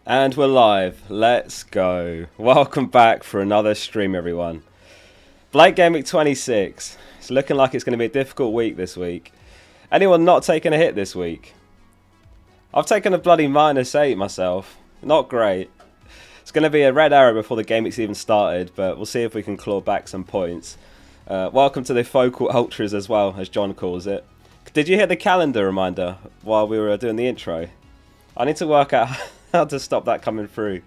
And we're live. Let's go. Welcome back for another stream, everyone. FPL Gameweek 26. It's looking like it's going to be a difficult week this week. Anyone not taking a hit this week? I've taken a bloody -8 myself. Not great. It's going to be a red arrow before the game week's even started, but we'll see if we can claw back some points. Welcome to the Focal Ultras as well, as John calls it. Did you hear the calendar reminder while we were doing the intro? I need to work out how to stop that coming through.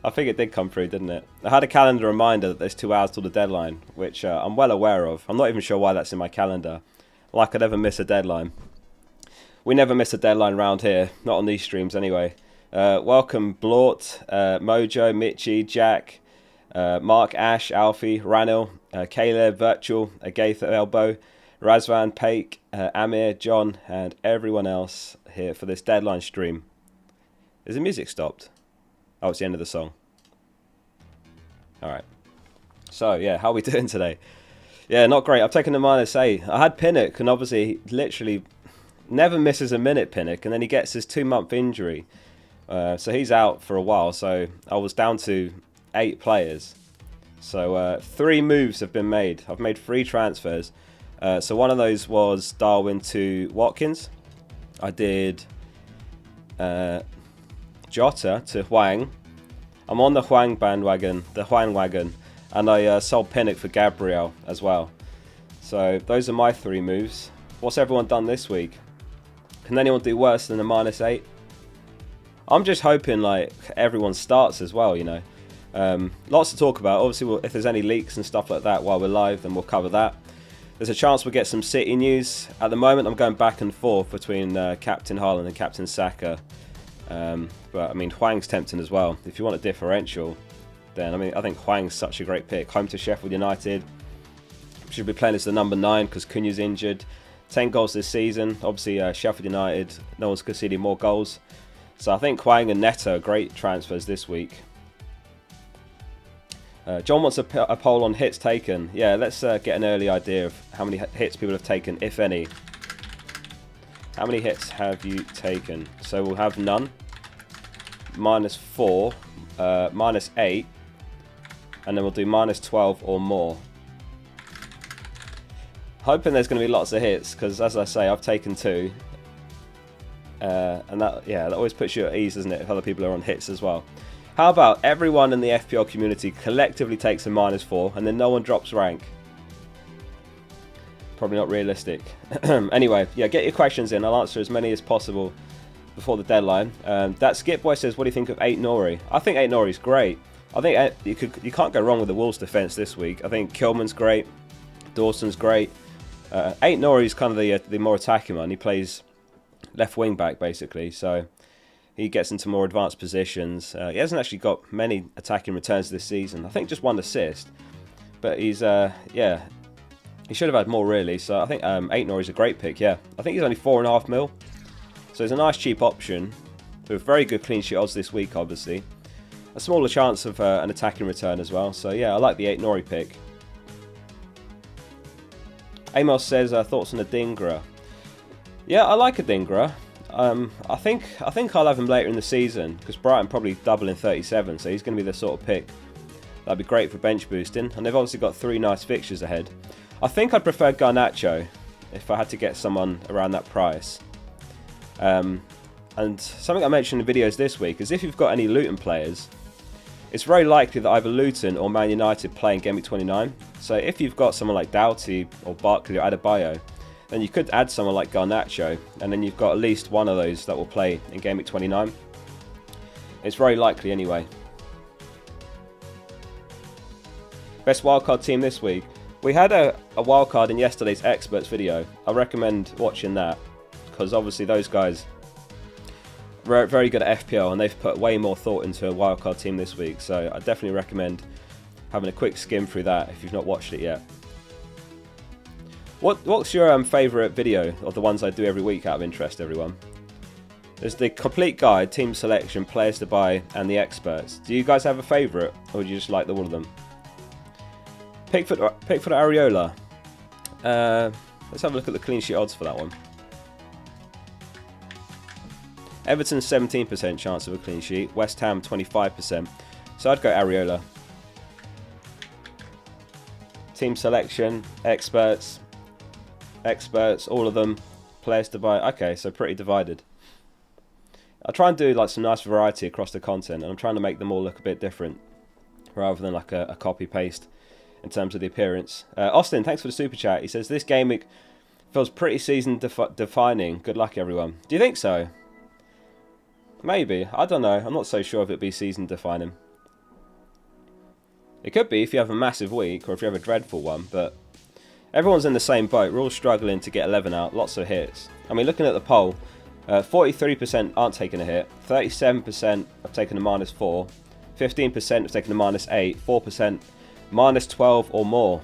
I think it did come through, didn't it? I had a calendar reminder that there's 2 hours till the deadline, which I'm well aware of. I'm not even sure why that's in my calendar. Like I'd ever miss a deadline. We never miss a deadline round here, not on these streams anyway. Welcome Blort, Mojo, Mitchie, Jack, Mark, Ash, Alfie, Ranil, Caleb, Virtual, Agatha Elbow, Razvan, Paik, Amir, John, and everyone else here for this deadline stream. Is the music stopped? Oh, it's the end of the song. Alright. So, yeah, how are we doing today? Yeah, not great. I've taken the -8. I had Pinnock, and obviously, literally, never misses a minute, Pinnock, and then he gets his 2-month injury. So he's out for a while, so I was down to 8 players. So 3 moves have been made. I've made 3 transfers. So one of those was Darwin to Watkins. I did Jota to Hwang. I'm on the Hwang bandwagon, the Hwang wagon, and I sold Pinnock for Gabriel as well. So those are my 3 moves. What's everyone done this week? Can anyone do worse than a -8? I'm just hoping like everyone starts as well, you know. Lots to talk about. Obviously, if there's any leaks and stuff like that while we're live, then we'll cover that. There's a chance we'll get some City news. At the moment, I'm going back and forth between Captain Haaland and Captain Saka. But I mean, Hwang's tempting as well. If you want a differential, then I think Hwang's such a great pick. Home to Sheffield United. Should be playing as the number 9 because Cunha's injured. 10 goals this season. Obviously, Sheffield United, no one's conceded more goals. So I think Hwang and Neto are great transfers this week. John wants a poll on hits taken. Yeah, let's get an early idea of how many hits people have taken, if any. How many hits have you taken? So we'll have none. -4, -8, and then we'll do -12 or more. Hoping there's going to be lots of hits, because as I say, I've taken 2. And that always puts you at ease, doesn't it, if other people are on hits as well. How about everyone in the FPL community collectively takes a -4, and then no one drops rank? Probably not realistic. Anyway, yeah, get your questions in. I'll answer as many as possible before the deadline. That Skip Boy says, what do you think of 8 Nori? I think 8 Nori's great. I think you can't go wrong with the Wolves defence this week. I think Kilman's great. Dawson's great. 8 Nori's kind of the more attacking one. He plays left wing back basically, so he gets into more advanced positions. He hasn't actually got many attacking returns this season. I think just 1 assist, but he's he should have had more really. So I think 8 Nori's a great pick. Yeah, I think he's only 4.5 mil, so it's a nice cheap option with very good clean sheet odds this week. Obviously, a smaller chance of an attacking return as well. So yeah, I like the 8 Nori pick. Amos says thoughts on a Dingra. Yeah, I like a Dingra. I think I'll have him later in the season because Brighton probably double in 37, so he's going to be the sort of pick that'd be great for bench boosting. And they've obviously got 3 nice fixtures ahead. I think I'd prefer Garnacho if I had to get someone around that price. And something I mentioned in videos this week is if you've got any Luton players, it's very likely that either Luton or Man United play in Gameweek 29. So if you've got someone like Doughty or Barkley or Adebayo, then you could add someone like Garnacho, and then you've got at least one of those that will play in Gameweek 29. It's very likely anyway. Best wildcard team this week. We had a wildcard in yesterday's experts video. I recommend watching that because obviously those guys are very good at FPL and they've put way more thought into a wildcard team this week. So I definitely recommend having a quick skim through that if you've not watched it yet. What's your favourite video of the ones I do every week out of interest, everyone? There's the complete guide, team selection, players to buy, and the experts. Do you guys have a favourite, or do you just like all of them? Pickford Areola. Let's have a look at the clean sheet odds for that one. Everton 17% chance of a clean sheet. West Ham 25%. So I'd go Areola. Team selection, experts, all of them, players to buy. Okay, so pretty divided. I try and do like some nice variety across the content, and I'm trying to make them all look a bit different, rather than like a copy paste in terms of the appearance. Austin, thanks for the super chat. He says this game week feels pretty season defining. Good luck, everyone. Do you think so? Maybe. I don't know. I'm not so sure if it'd be season defining. It could be if you have a massive week or if you have a dreadful one, but everyone's in the same boat. We're all struggling to get 11 out. Lots of hits. I mean, looking at the poll, 43% aren't taking a hit. 37% have taken a -4. 15% have taken a -8. 4% -12 or more.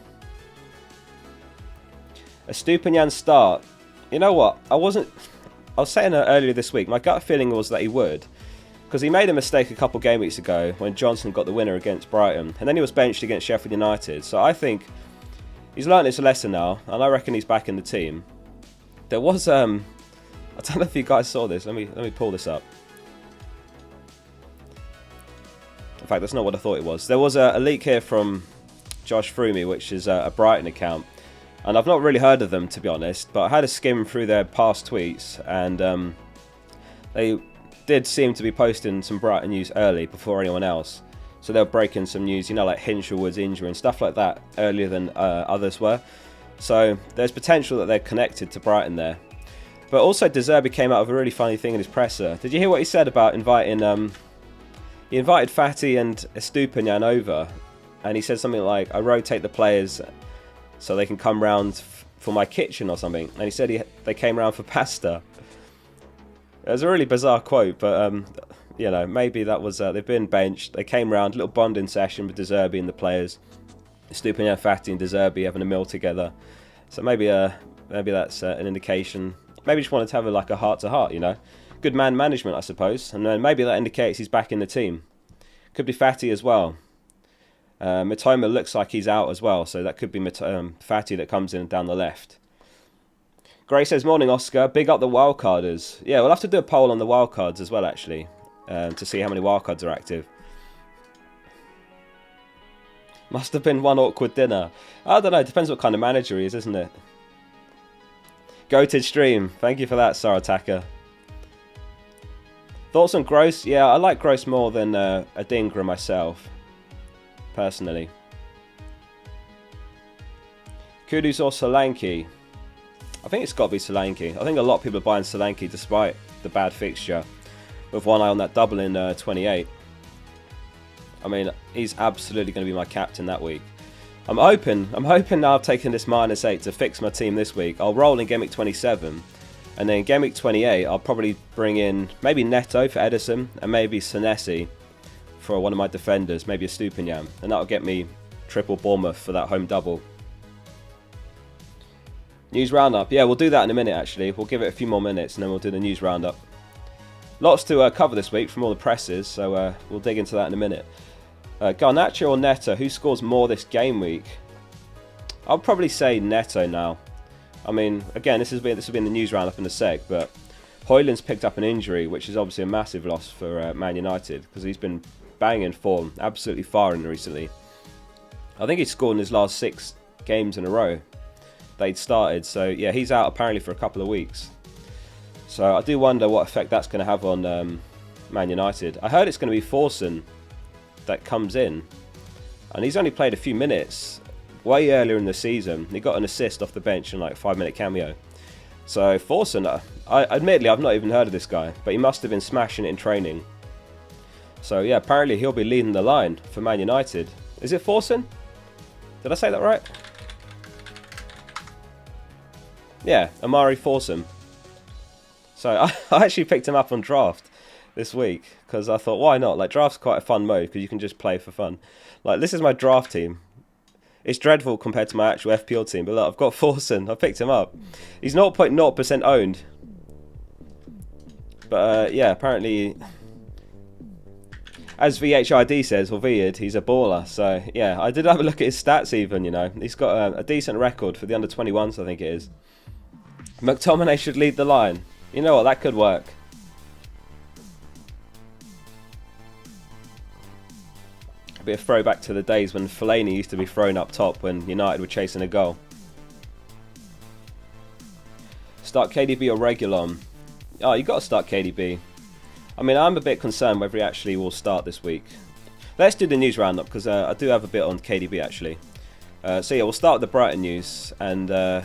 A Stupinian start. You know what? I was saying earlier this week, my gut feeling was that he would. Because he made a mistake a couple game weeks ago when Johnson got the winner against Brighton. And then he was benched against Sheffield United. So I think he's learned his lesson now. And I reckon he's back in the team. There was, I don't know if you guys saw this. Let me pull this up. In fact, that's not what I thought it was. There was a leak here from Josh Froomy, which is a Brighton account. And I've not really heard of them, to be honest. But I had a skim through their past tweets. And they did seem to be posting some Brighton news early before anyone else. So they were breaking some news, you know, like Hinshelwood's injury and stuff like that earlier than others were. So there's potential that they're connected to Brighton there. But also De Zerbi came out with a really funny thing in his presser. Did you hear what he said about inviting... he invited Fatty and Estupinian over. And he said something like, I rotate the players so they can come round for my kitchen or something. And he said they came round for pasta. It was a really bizarre quote, but you know, maybe that was they've been benched. They came round, little bonding session with De Zerbi and the players. Stupinian, Fati and De Zerbi having a meal together. So maybe that's an indication. Maybe just wanted to have a heart-to-heart, you know. Good man management, I suppose. And then maybe that indicates he's back in the team. Could be Fati as well. Mitoma looks like he's out as well, so that could be Fati that comes in down the left. Gray says, morning Oscar, big up the wildcarders. Yeah, we'll have to do a poll on the wildcards as well, actually, to see how many wildcards are active. Must have been one awkward dinner. I don't know, it depends what kind of manager he is, isn't it? Goated stream, thank you for that, Sarataka. Thoughts on Gross? Yeah, I like Gross more than Adingra myself, personally. Kudus or Solanke? I think it's got to be Solanke. I think a lot of people are buying Solanke despite the bad fixture, with one eye on that double in 28. I mean, he's absolutely going to be my captain that week. I'm hoping now I've taken this -8 to fix my team this week. I'll roll in Gameweek 27, and then in Gameweek 28 I'll probably bring in maybe Neto for Edison, and maybe Senesi for one of my defenders, maybe a Stupinian, and that'll get me triple Bournemouth for that home double. News roundup. Yeah, we'll do that in a minute actually. We'll give it a few more minutes and then we'll do the news roundup. Lots to cover this week from all the presses, so we'll dig into that in a minute. Garnacho or Neto, who scores more this game week? I'll probably say Neto now. I mean, again, this will be in the news roundup in a sec, but Højlund's picked up an injury, which is obviously a massive loss for Man United, because he's been banging form, absolutely firing recently. I think he's scored in his last 6 games in a row that he'd started, so yeah, he's out apparently for a couple of weeks. So I do wonder what effect that's going to have on Man United. I heard it's going to be Forsen that comes in, and he's only played a few minutes way earlier in the season. He got an assist off the bench in like 5-minute cameo. So Forsen, admittedly I've not even heard of this guy, but he must have been smashing it in training. So yeah, apparently he'll be leading the line for Man United. Is it Forsen? Did I say that right? Yeah, Amari Forsen. So I actually picked him up on draft this week because I thought, why not? Like, draft's quite a fun mode because you can just play for fun. Like, this is my draft team. It's dreadful compared to my actual FPL team, but look, I've got Forsen. I picked him up. He's 0.0% owned. But yeah, apparently, as VHID says, or Viad, he's a baller. So yeah, I did have a look at his stats even, you know. He's got a decent record for the under-21s, I think it is. McTominay should lead the line. You know what, that could work. A bit of throwback to the days when Fellaini used to be thrown up top when United were chasing a goal. Start KDB or Reguilon? Oh, you got to start KDB. I mean, I'm a bit concerned whether he actually will start this week. Let's do the news roundup because I do have a bit on KDB actually. So yeah, we'll start with the Brighton news. And De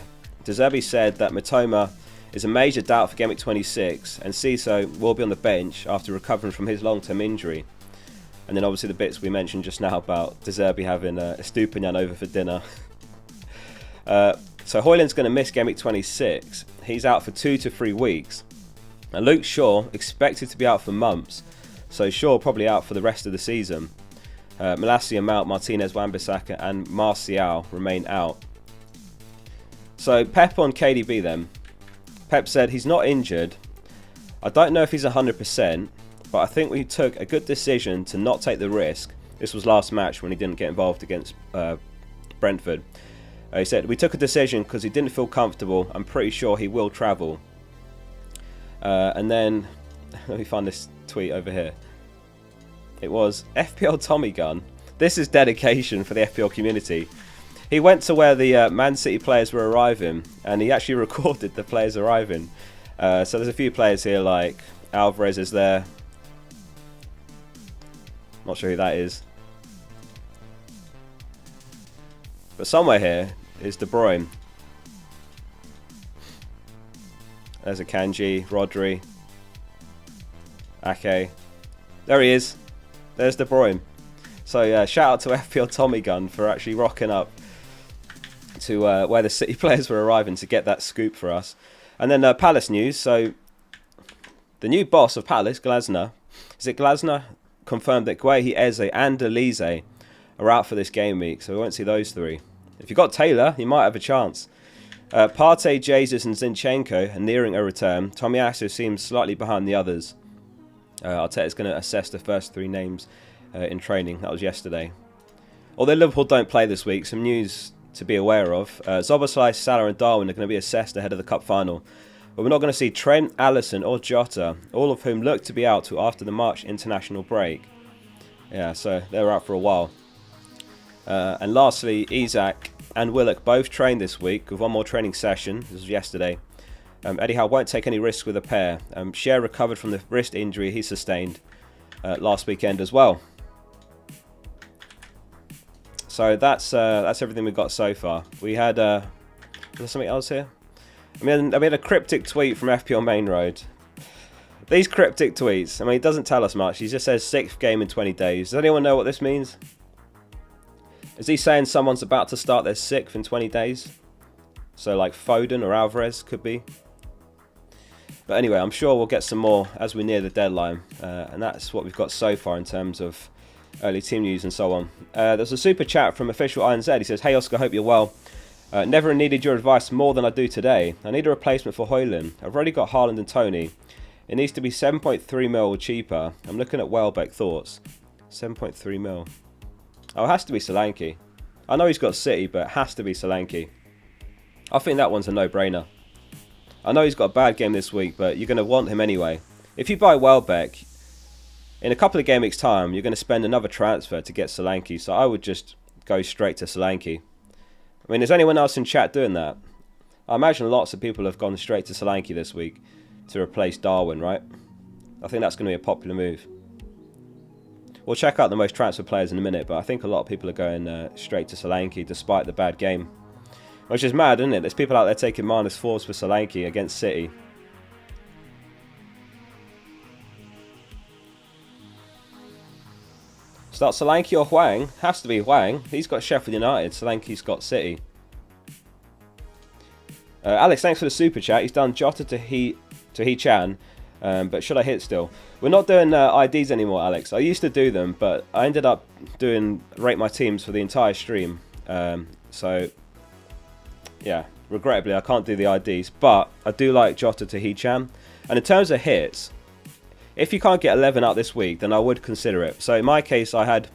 Zerbi said that Mitoma is a major doubt for Gameweek 26, and Ciso will be on the bench after recovering from his long-term injury. And then obviously the bits we mentioned just now about De Zerbi having a Stupinian over for dinner. So Højlund's going to miss Gameweek 26. He's out for 2 to 3 weeks. And Luke Shaw expected to be out for months, so Shaw probably out for the rest of the season. Malacia, Mount, Martinez, Wan-Bissaka and Martial remain out. So Pep on KDB then. Pep said he's not injured. I don't know if he's 100%, but I think we took a good decision to not take the risk. This was last match when he didn't get involved against Brentford. He said, we took a decision because he didn't feel comfortable. I'm pretty sure he will travel. And then, let me find this tweet over here. It was FPL Tommy Gun. This is dedication for the FPL community. He went to where the Man City players were arriving, and he actually recorded the players arriving. So there's a few players here, like Alvarez is there. Not sure who that is. But somewhere here is De Bruyne. There's a Kanji, Rodri, Ake. There he is. There's De Bruyne. So yeah, shout out to FPL Tommy Gun for actually rocking up to where the City players were arriving to get that scoop for us. And then Palace news. So The new boss of Palace, Glasner, confirmed that Guehi, Eze and Elise are out for this game week, so we won't see those three. If you've got Taylor, you might have a chance. Partey, Jesus and Zinchenko are nearing a return. Tomiyasu seems slightly behind the others. Arteta's going to assess the first three names in training. That was yesterday. Although Liverpool don't play this week, some news to be aware of. Szoboszlai, Salah and Darwin are going to be assessed ahead of the Cup final. But we're not going to see Trent, Alisson or Jota, all of whom look to be out till after the March international break. Yeah, so they're out for a while. And lastly, Isak and Willock both trained this week with one more training session. This was yesterday. Eddie Howe won't take any risks with a pair. Cher recovered from the wrist injury he sustained last weekend as well. So that's everything we've got so far. We had was there something else here? I mean a cryptic tweet from FPL Main Road. These cryptic tweets, I mean, it doesn't tell us much. He just says 6th game in 20 days. Does anyone know what this means? Is he saying someone's about to start their 6th in 20 days? So like Foden or Alvarez could be. But anyway, I'm sure we'll get some more as we near the deadline. And that's what we've got so far in terms of early team news and so on. There's a super chat from official INZ. He says, "Hey Oscar, hope you're well. Never needed your advice more than I do today. I need a replacement for Højlund. I've already got Haaland and Tony. It needs to be 7.3 mil or cheaper. I'm looking at Welbeck. Thoughts? 7.3 mil. Oh, it has to be Solanke. I know he's got City, but it has to be Solanke. I think that one's a no-brainer. I know he's got a bad game this week, but you're going to want him anyway. If you buy Welbeck, in a couple of game weeks' time, you're going to spend another transfer to get Solanke. So I would just go straight to Solanke. I mean, is anyone else in chat doing that? I imagine lots of people have gone straight to Solanke this week to replace Darwin, right? I think that's going to be a popular move. We'll check out the most transfer players in a minute, but I think a lot of people are going straight to Solanke despite the bad game. Which is mad, isn't it? There's people out there taking -4s for Solanke against City. Start Solanke or Hwang? Has to be Hwang. He's got Sheffield United. Solanke's got City. Alex, thanks for the super chat. He's done Jota to He-Chan. But should I hit still? We're not doing IDs anymore, Alex. I used to do them, but I ended up doing rate my teams for the entire stream. So, yeah, regrettably, I can't do the IDs. But I do like Jota to He-Chan. And in terms of hits, if you can't get 11 out this week, then I would consider it. So in my case, I had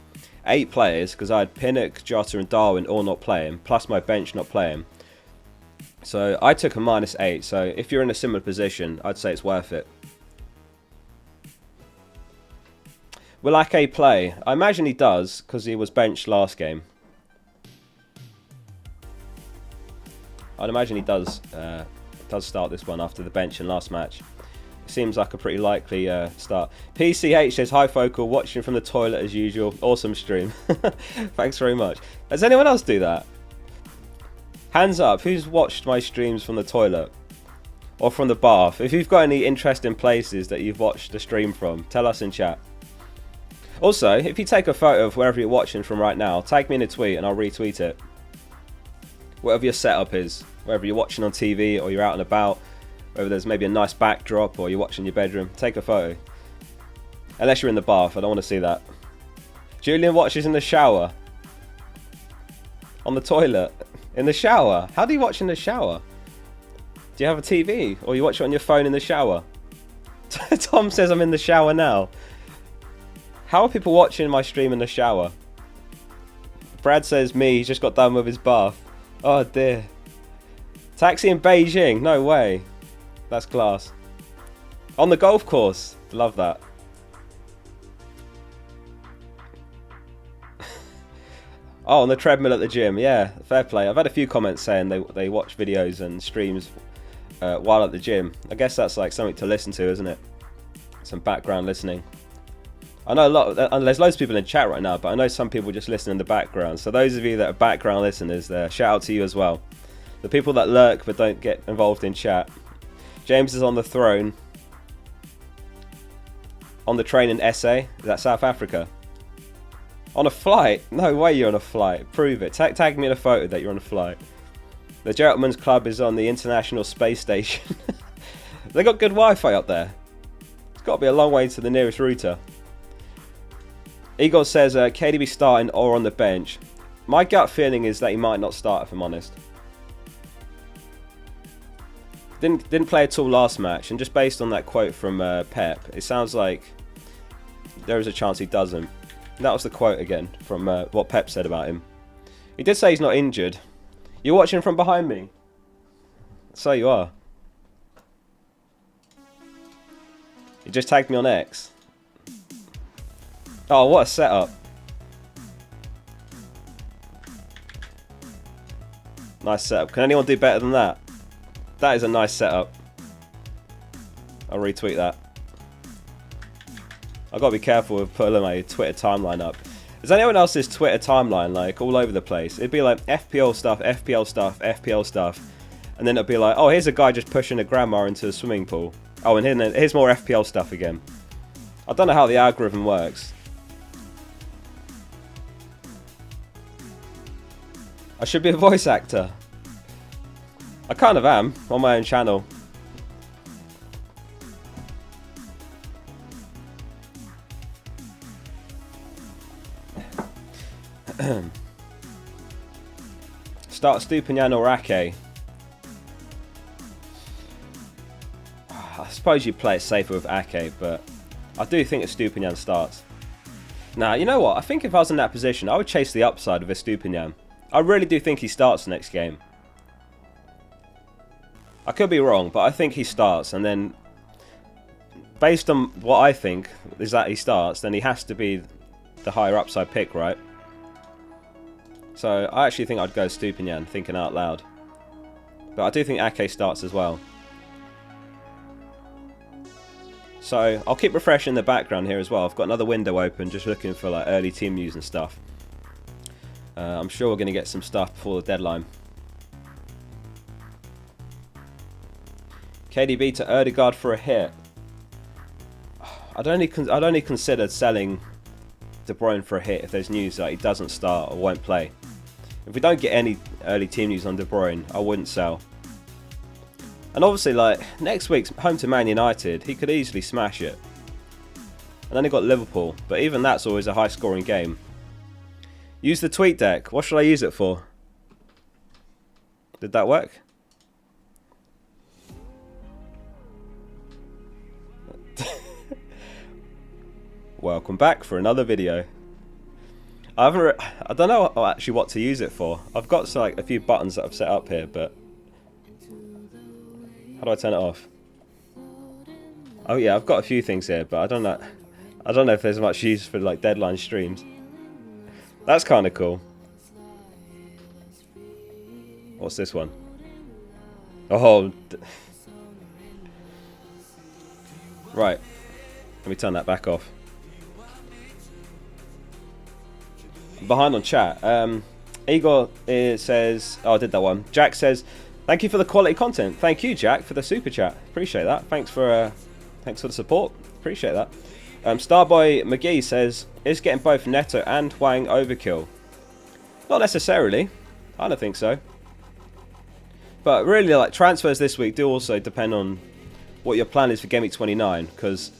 8 players because I had Pinnock, Jota and Darwin all not playing, plus my bench not playing. So I took a -8. So if you're in a similar position, I'd say it's worth it. Will Ake play? I imagine he does, because he was benched last game. I'd imagine he does start this one after the bench in last match. It seems like a pretty likely start. PCH says, "Hi Focal, watching from the toilet as usual. Awesome stream." Thanks very much. Does anyone else do that? Hands up, who's watched my streams from the toilet? Or from the bath? If you've got any interesting places that you've watched the stream from, tell us in chat. Also, if you take a photo of wherever you're watching from right now, tag me in a tweet and I'll retweet it. Whatever your setup is, whether you're watching on TV or you're out and about, whether there's maybe a nice backdrop or you're watching your bedroom, take a photo. Unless you're in the bath, I don't want to see that. Julian watches in the shower. On the toilet. In the shower. How do you watch in the shower? Do you have a TV? Or you watch it on your phone in the shower? Tom says I'm in the shower now. How are people watching my stream in the shower? Brad says me, he's just got done with his bath. Oh dear. Taxi in Beijing, no way. That's class. On the golf course, love that. Oh, on the treadmill at the gym, yeah, fair play. I've had a few comments saying they watch videos and streams while at the gym. I guess that's like something to listen to, isn't it? Some background listening. I know there's loads of people in chat right now, but I know some people just listen in the background. So those of you that are background listeners there, shout out to you as well. The people that lurk but don't get involved in chat. James is on the throne. On the train in SA. Is that South Africa? On a flight? No way you're on a flight. Prove it. Tag me in a photo that you're on a flight. The Gentleman's Club is on the International Space Station. They got good Wi-Fi up there. It's got to be a long way to the nearest router. Igor says KDB starting or on the bench. My gut feeling is that he might not start, if I'm honest. Didn't play at all last match, and just based on that quote from Pep, it sounds like there is a chance he doesn't. And that was the quote again from what Pep said about him. He did say he's not injured. You're watching from behind me. So you are. You just tagged me on X. Oh, what a setup. Nice setup. Can anyone do better than that? That is a nice setup. I'll retweet that. I've got to be careful with putting my Twitter timeline up. Is anyone else's Twitter timeline like all over the place? It'd be like FPL stuff, FPL stuff, FPL stuff. And then it'd be like, oh, here's a guy just pushing a grandma into a swimming pool. Oh, and here's more FPL stuff again. I don't know how the algorithm works. I should be a voice actor. I kind of am, on my own channel. Start Stupinian or Ake. I suppose you play it safer with Ake, but I do think Stupinian starts. Now, you know what? I think if I was in that position, I would chase the upside of Stupinian. I really do think he starts next game. I could be wrong, but I think he starts, and then based on what I think is that he starts, then he has to be the higher upside pick, right? So I actually think I'd go Stupinian, thinking out loud. But I do think Ake starts as well. So I'll keep refreshing the background here as well. I've got another window open, just looking for like early team news and stuff. I'm sure we're going to get some stuff before the deadline. KDB to Ødegaard for a hit. I'd only consider selling De Bruyne for a hit if there's news that he doesn't start or won't play. If we don't get any early team news on De Bruyne, I wouldn't sell. And obviously, like, next week's home to Man United, he could easily smash it. And then he got Liverpool, but even that's always a high-scoring game. Use the tweet deck. What should I use it for? Did that work? Welcome back for another video. I don't know actually what to use it for. I've got like a few buttons that I've set up here, but how do I turn it off? Oh yeah, I've got a few things here, but I don't know if there's much use for like deadline streams. That's kind of cool. What's this one? Oh, right. Let me turn that back off. I'm behind on chat. Igor says, oh, I did that one. Jack says, thank you for the quality content. Thank you, Jack, for the super chat. Appreciate that. Thanks for the support. Appreciate that. Starboy McGee says, is getting both Neto and Hwang overkill? Not necessarily. I don't think so. But really, like, transfers this week do also depend on what your plan is for Gameweek 29, because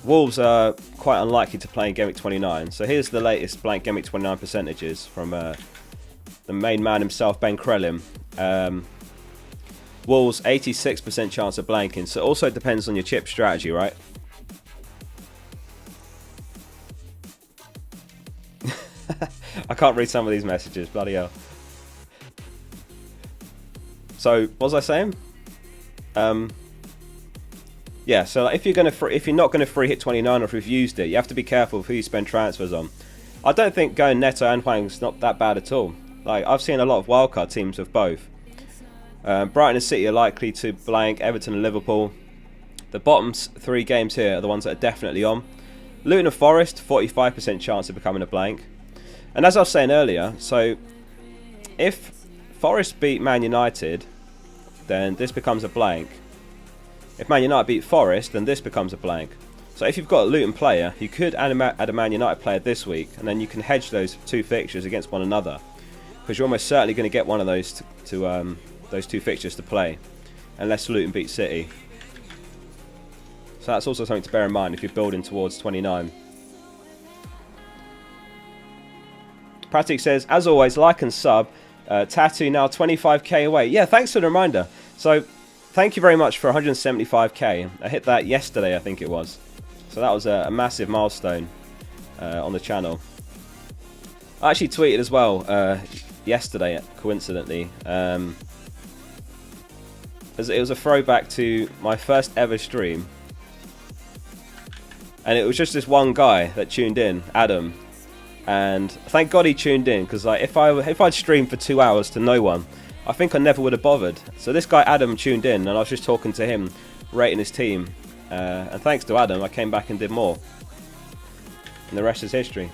Wolves are quite unlikely to play in Gameweek 29. So here's the latest blank Gameweek 29 percentages from the main man himself, Ben Krellin. Wolves 86% chance of blanking. So it also depends on your chip strategy, right? I can't read some of these messages, bloody hell. So what was I saying? Yeah, so if you're not going to free hit 29, or if you've used it, you have to be careful of who you spend transfers on. I don't think going Neto and Hwang's not that bad at all. Like, I've seen a lot of wildcard teams with both. Brighton and City are likely to blank. Everton and Liverpool. The bottom 3 games here are the ones that are definitely on. Luton and Forest, 45% chance of becoming a blank. And as I was saying earlier, so if Forest beat Man United, then this becomes a blank. If Man United beat Forest, then this becomes a blank. So if you've got a Luton player, you could add a Man United player this week, and then you can hedge those 2 fixtures against one another, because you're almost certainly going to get one of those those 2 fixtures to play, unless Luton beat City. So that's also something to bear in mind if you're building towards 29. Pratik says, as always, like and sub. Tattoo now 25k away. Yeah, thanks for the reminder. So, thank you very much for 175k. I hit that yesterday, I think it was. So that was a massive milestone on the channel. I actually tweeted as well yesterday, coincidentally. It was a throwback to my first ever stream. And it was just this one guy that tuned in, Adam. And thank God he tuned in, because like if I'd streamed for 2 hours to no one, I think I never would have bothered. So this guy Adam tuned in, and I was just talking to him, rating his team. And thanks to Adam, I came back and did more. And the rest is history.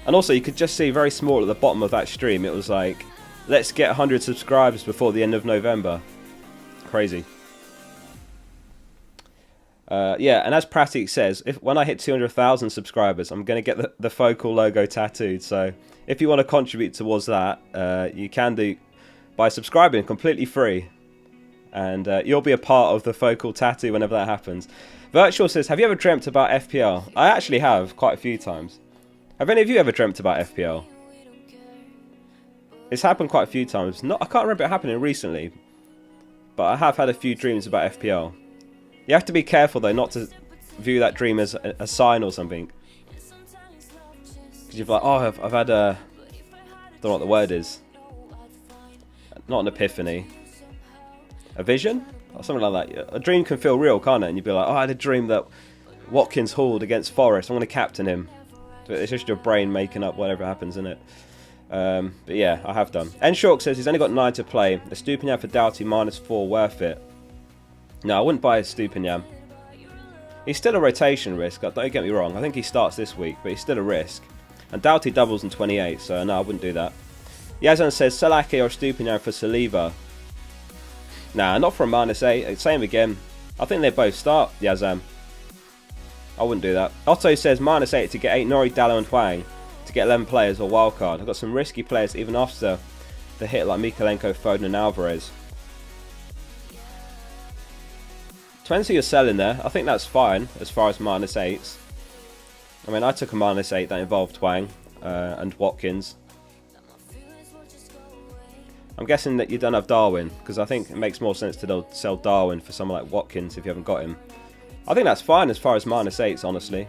And also, you could just see very small at the bottom of that stream, it was like, let's get 100 subscribers before the end of November. Crazy. Yeah, and as Pratik says, when I hit 200,000 subscribers, I'm going to get the Focal logo tattooed. So if you want to contribute towards that, you can do by subscribing completely free. And you'll be a part of the Focal tattoo whenever that happens. Virtual says, have you ever dreamt about FPL? I actually have, quite a few times. Have any of you ever dreamt about FPL? It's happened quite a few times. I can't remember it happening recently. But I have had a few dreams about FPL. You have to be careful though, not to view that dream as a sign or something. Because you're like, oh, I've had a... I don't know what the word is. Not an epiphany. A vision? Or something like that. A dream can feel real, can't it? And you'd be like, oh, I had a dream that Watkins hauled against Forest. I'm going to captain him. It's just your brain making up whatever happens, isn't it? But yeah, I have done. N-Shork says he's only got 9 to play. The Stupinian for Doughty -4, worth it. No, I wouldn't buy a Stupinian. He's still a rotation risk, don't get me wrong. I think he starts this week, but he's still a risk. And Doughty doubles in 28, so no, I wouldn't do that. Yazan says, Salake or Stupinian for Saliba. Nah, not for a -8. Same again. I think they both start, Yazan. I wouldn't do that. Otto says, -8 to get 8 Nori, Dallo and Hwang to get 11 players or wildcard. I've got some risky players even after the hit like Mikalenko, Foden and Alvarez. 20 you're selling there. I think that's fine as far as -8s. I mean, I took a -8 that involved Hwang and Watkins. I'm guessing that you don't have Darwin, because I think it makes more sense to sell Darwin for someone like Watkins if you haven't got him. I think that's fine as far as -8s, honestly.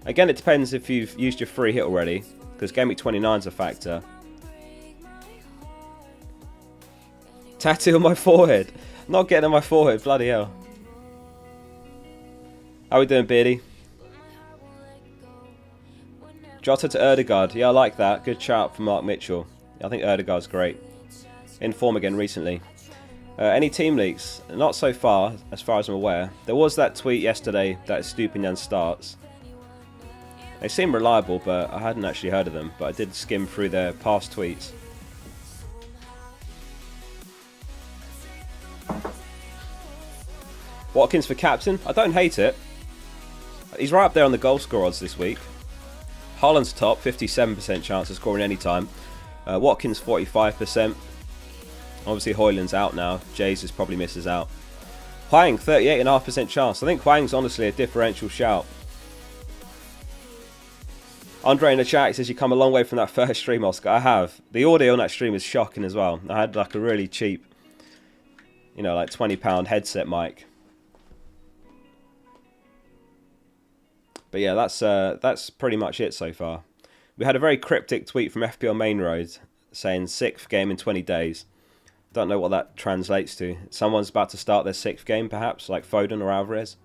Again, it depends if you've used your free hit already, because Gameweek 29 is a factor. Tattoo on my forehead. Not getting on my forehead, bloody hell. How we doing, Beardy? Jota to Erdegaard. Yeah, I like that. Good shout from Mark Mitchell. I think Erdegaard's great. In form again recently. Any team leaks? Not so far as I'm aware. There was that tweet yesterday that Stupinian starts. They seem reliable, but I hadn't actually heard of them. But I did skim through their past tweets. Watkins for captain. I don't hate it. He's right up there on the goal score odds this week. Haaland's top, 57% chance of scoring any time. Watkins 45%. Obviously Højlund's out now. Jesus probably misses out. Hwang 38.5% chance. I think Hwang's honestly a differential shout. Andre in the chat says you come a long way from that first stream, Oscar. I have. The audio on that stream is shocking as well. I had like a really cheap, you know, like £20 headset mic. But yeah, that's pretty much it so far. We had a very cryptic tweet from FPL Main Road saying 6th game in 20 days. Don't know what that translates to. Someone's about to start their 6th game, perhaps, like Foden or Alvarez.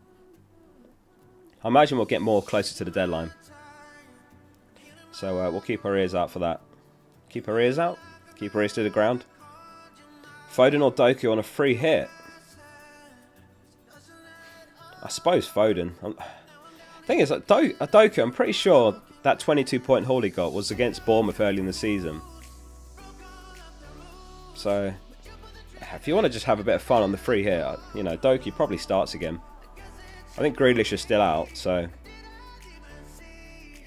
I imagine we'll get more closer to the deadline. So we'll keep our ears out for that. Keep our ears out? Keep our ears to the ground. Foden or Doku on a free hit? I suppose Foden. Thing is, Doku, I'm pretty sure that 22-point haul he got was against Bournemouth early in the season. So, if you want to just have a bit of fun on the free hit, you know, Doku probably starts again. I think Grealish is still out, so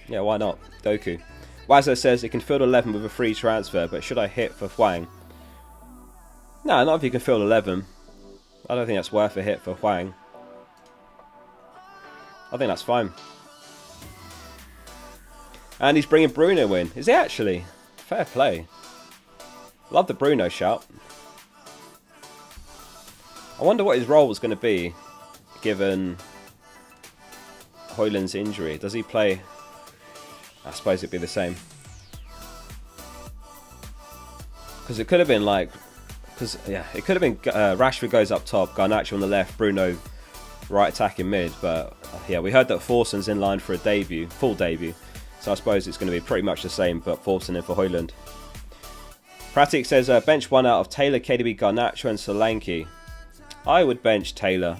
yeah, why not? Doku. Wazza says it can field 11 with a free transfer, but should I hit for Hwang? No, not if you can field 11. I don't think that's worth a hit for Hwang. I think that's fine. And he's bringing Bruno in. Is he actually? Fair play. Love the Bruno shout. I wonder what his role was going to be given Højlund's injury. Does he play? I suppose it'd be the same. Because it could have been like... it could have been Rashford goes up top, Garnacho on the left, Bruno right attacking mid. But yeah, we heard that Forson's in line for a debut, full debut. So I suppose it's going to be pretty much the same, but Forson in for Højlund. Pratik says bench one out of Taylor, KDB, Garnacho and Solanke. I would bench Taylor.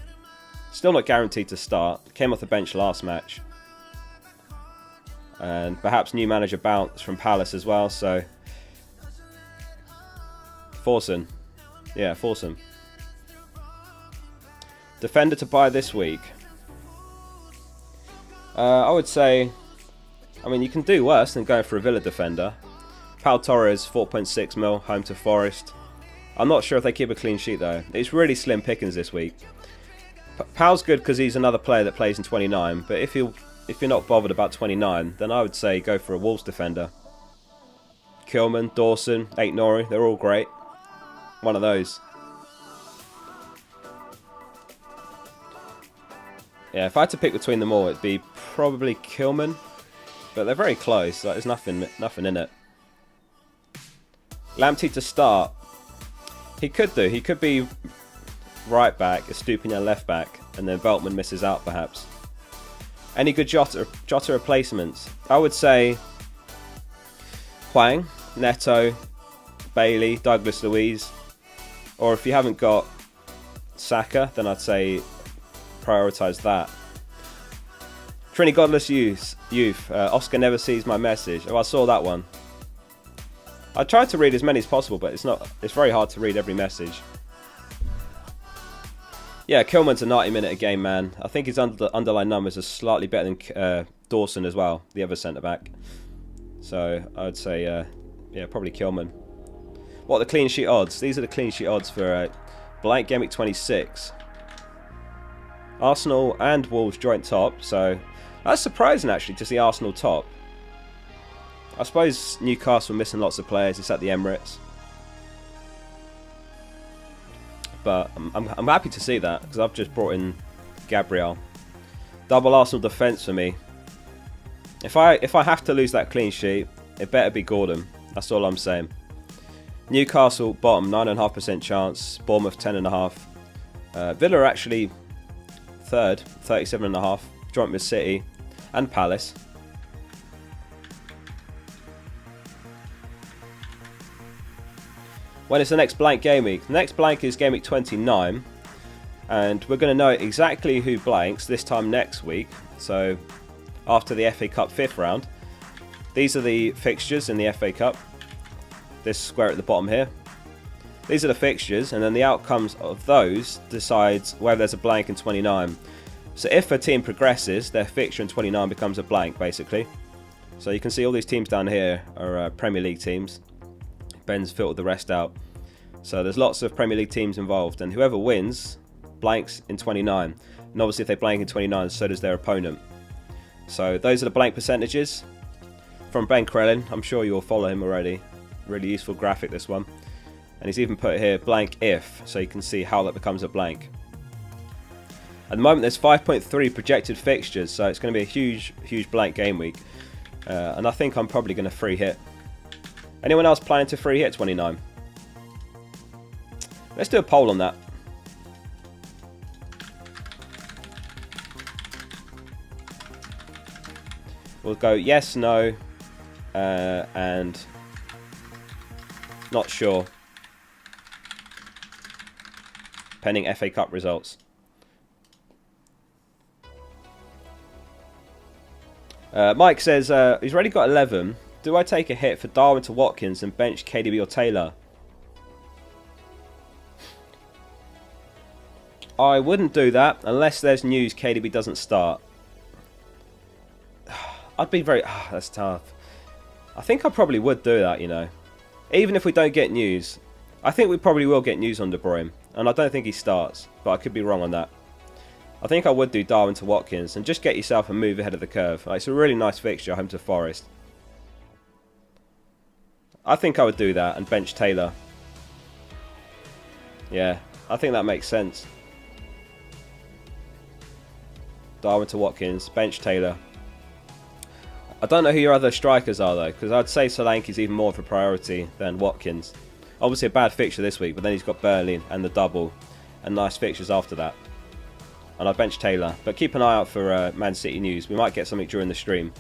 Still not guaranteed to start. Came off the bench last match. And perhaps new manager bounce from Palace as well, so... Forson. Yeah, Forson. Defender to buy this week. I would say... I mean, you can do worse than going for a Villa defender. Pau Torres, 4.6 mil, home to Forest. I'm not sure if they keep a clean sheet though. It's really slim pickings this week. Pau's good because he's another player that plays in 29, but if you're not bothered about 29, then I would say go for a Wolves defender. Kilman, Dawson, Aït-Nouri, they're all great. One of those. Yeah, if I had to pick between them all, it'd be probably Kilman, but they're very close. Like, there's nothing in it. Lamptey to start. He could do. He could be right back, Estupinian left back, and then Veltman misses out perhaps. Any good Jota replacements? I would say Hwang, Neto, Bailey, Douglas Luiz. Or if you haven't got Saka, then I'd say prioritise that. Trini Godless Youth. Oscar never sees my message. Oh, I saw that one. I tried to read as many as possible, but it's very hard to read every message. Yeah, Kilman's a 90-minute a game man. I think his underlying numbers are slightly better than Dawson as well, the other centre-back. So I would say, yeah, probably Kilman. What are the clean sheet odds? These are the clean sheet odds for Blank Gameweek 26. Arsenal and Wolves joint top, so that's surprising actually to see Arsenal top. I suppose Newcastle missing lots of players. It's at the Emirates. But I'm happy to see that because I've just brought in Gabriel. Double Arsenal defence for me. If I have to lose that clean sheet, it better be Gordon. That's all I'm saying. Newcastle bottom, 9.5% chance. Bournemouth 10.5. Villa are actually third, 37.5. Joint with City and Palace. When is the next blank game week? The next blank is game week 29. And we're going to know exactly who blanks this time next week. So after the FA Cup 5th round. These are the fixtures in the FA Cup. This square at the bottom here. These are the fixtures, and then the outcomes of those decides whether there's a blank in 29. So if a team progresses, their fixture in 29 becomes a blank, basically. So you can see all these teams down here are Premier League teams. Ben's filtered the rest out. So there's lots of Premier League teams involved, and whoever wins blanks in 29. And obviously if they blank in 29, so does their opponent. So those are the blank percentages from Ben Krellin. I'm sure you'll follow him already. Really useful graphic, this one. And he's even put here blank if, so you can see how that becomes a blank. At the moment there's 5.3 projected fixtures, so it's going to be a huge blank game week. And I think I'm probably going to free hit. Anyone else planning to free hit 29? Let's do a poll on that. We'll go yes, no, and not sure. Pending FA Cup results. Mike says he's already got 11. Do I take a hit for Darwin to Watkins and bench KDB or Taylor? I wouldn't do that unless there's news KDB doesn't start. I'd be very... that's tough. I think I probably would do that, you know. Even if we don't get news. I think we probably will get news on De Bruyne. And I don't think he starts, but I could be wrong on that. I think I would do Darwin to Watkins and just get yourself a move ahead of the curve. Like, it's a really nice fixture, home to Forest. I think I would do that and bench Taylor. Yeah, I think that makes sense. Darwin to Watkins, bench Taylor. I don't know who your other strikers are though, because I'd say Solanke's even more of a priority than Watkins. Obviously a bad fixture this week, but then he's got Burnley and the double, and nice fixtures after that. And I'd bench Taylor, but keep an eye out for Man City news. We might get something during the stream.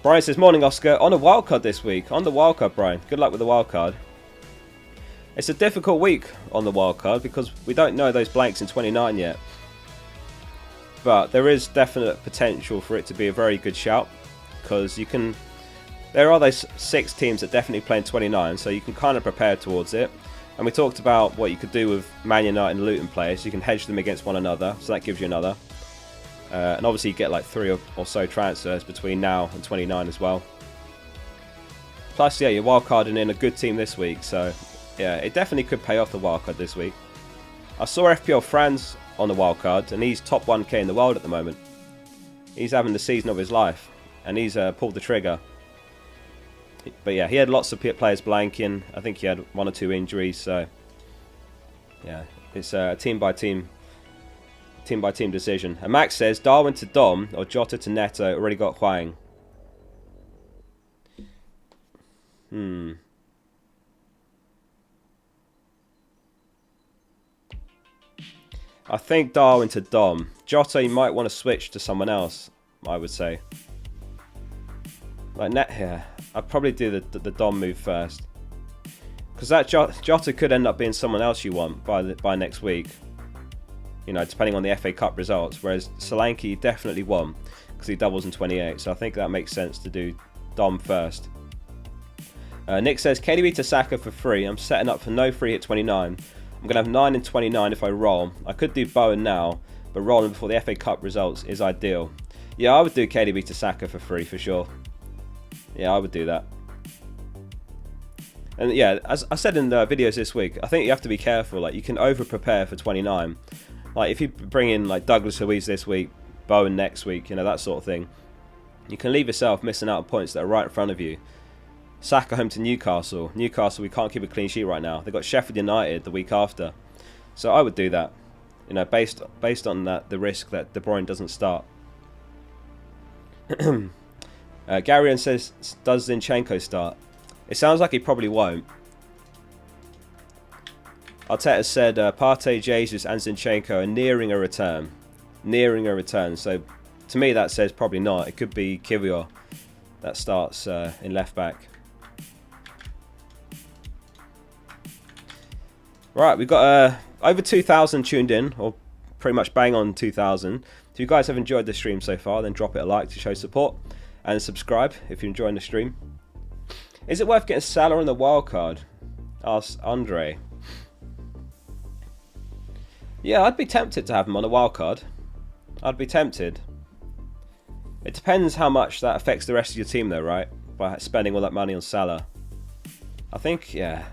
Brian says, morning Oscar, on a wildcard this week. On the wildcard, Brian. Good luck with the wildcard. It's a difficult week on the wildcard because we don't know those blanks in 29 yet. But there is definite potential for it to be a very good shout. Because you can... There are those 6 teams that definitely play in 29, so you can kind of prepare towards it. And we talked about what you could do with Man United and Luton players. You can hedge them against one another, so that gives you another. And obviously you get like 3 or so transfers between now and 29 as well. Plus, yeah, you're wildcarding in a good team this week, so yeah, it definitely could pay off the wildcard this week. I saw FPL Franz on the wildcard, and he's top 1k in the world at the moment. He's having the season of his life, and he's pulled the trigger. But yeah, he had lots of players blanking. I think he had 1 or 2 injuries, so yeah, it's a team by team decision. And Max says Darwin to Dom or Jota to Neto. Already got Huang. I think Darwin to Dom. Jota, you might want to switch to someone else, I would say. Like net here, I'd probably do the Dom move first, because that Jota could end up being someone else you want by next week. You know, depending on the FA Cup results. Whereas Solanke definitely won because he doubles in 28, so I think that makes sense to do Dom first. Nick says KDB to Saka for free. I'm setting up for no free hit 29. I'm gonna have 9 and 29 if I roll. I could do Bowen now, but rolling before the FA Cup results is ideal. Yeah, I would do KDB to Saka for free for sure. Yeah, I would do that. And yeah, as I said in the videos this week, I think you have to be careful. Like, you can over prepare for 29. Like, if you bring in like Douglas Luiz this week, Bowen next week, you know, that sort of thing, you can leave yourself missing out on points that are right in front of you. Saka home to Newcastle. Newcastle, we can't keep a clean sheet right now. They've got Sheffield United the week after. So I would do that. You know, based on that, the risk that De Bruyne doesn't start. Garion says, does Zinchenko start? It sounds like he probably won't. Arteta said Partey, Jesus and Zinchenko are nearing a return. Nearing a return. So to me that says probably not. It could be Kiwior that starts in left back. Right, we've got over 2,000 tuned in, or pretty much bang on 2,000. If you guys have enjoyed the stream so far, then drop it a like to show support. And subscribe if you're enjoying the stream. Is it worth getting Salah on the wildcard? Asks Andre. Yeah, I'd be tempted to have him on a wildcard. I'd be tempted. It depends how much that affects the rest of your team though, right? By spending all that money on Salah. I think, yeah.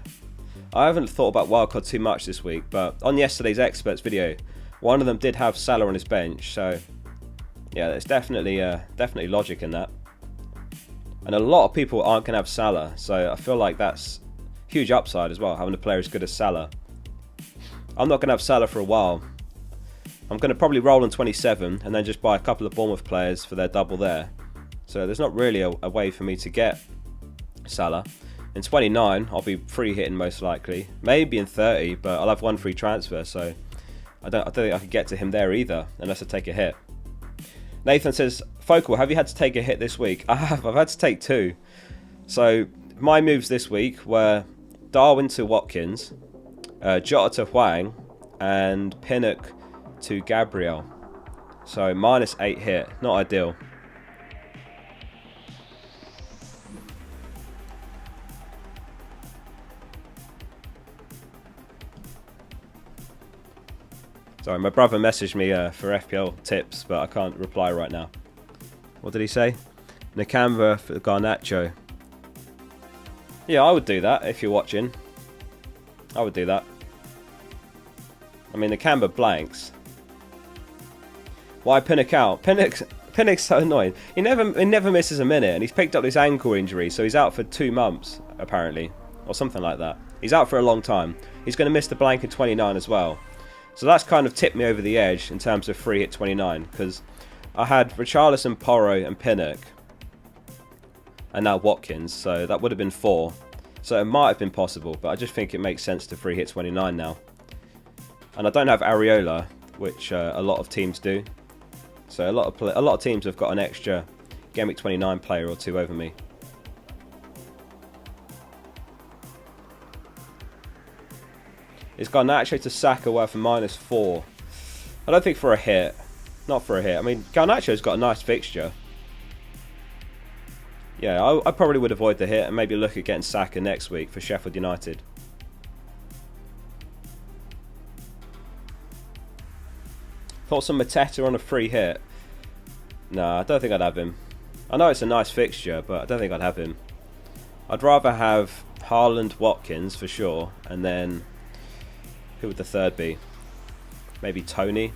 I haven't thought about wildcard too much this week, but on yesterday's experts video, one of them did have Salah on his bench, so yeah, there's definitely logic in that. And a lot of people aren't going to have Salah, so I feel like that's huge upside as well, having a player as good as Salah. I'm not going to have Salah for a while. I'm going to probably roll on 27 and then just buy a couple of Bournemouth players for their double there. So there's not really a way for me to get Salah. In 29, I'll be free hitting most likely. Maybe in 30, but I'll have 1 free transfer, so I don't think I could get to him there either, unless I take a hit. Nathan says, Focal, have you had to take a hit this week? I have. I've had to take 2. So my moves this week were Darwin to Watkins, Jota to Huang, and Pinnock to Gabriel. So -8 hit. Not ideal. Sorry, my brother messaged me for FPL tips, but I can't reply right now. What did he say? Nakamba for Garnacho. Yeah, I would do that if you're watching. I would do that. I mean, the Canberra blanks. Why Pinnock out? Pinnock's so annoying. He never misses a minute, and he's picked up this ankle injury, so he's out for 2 months, apparently. Or something like that. He's out for a long time. He's going to miss the blank in 29 as well. So that's kind of tipped me over the edge in terms of free hit 29, because I had Richarlison, Porro and Pinnock. And now Watkins, so that would have been 4. So it might have been possible, but I just think it makes sense to free hit 29 now. And I don't have Areola, which a lot of teams do. So a lot of teams have got an extra Gameweek 29 player or 2 over me. It's got Garnacho to Saka worth a -4. I don't think for a hit. Not for a hit. I mean, Garnacho's got a nice fixture. Yeah, I probably would avoid the hit and maybe look at getting Saka next week for Sheffield United. Thoughts on Mateta on a free hit? Nah, I don't think I'd have him. I know it's a nice fixture, but I don't think I'd have him. I'd rather have Haaland, Watkins for sure, and then who would the third be? Maybe Tony.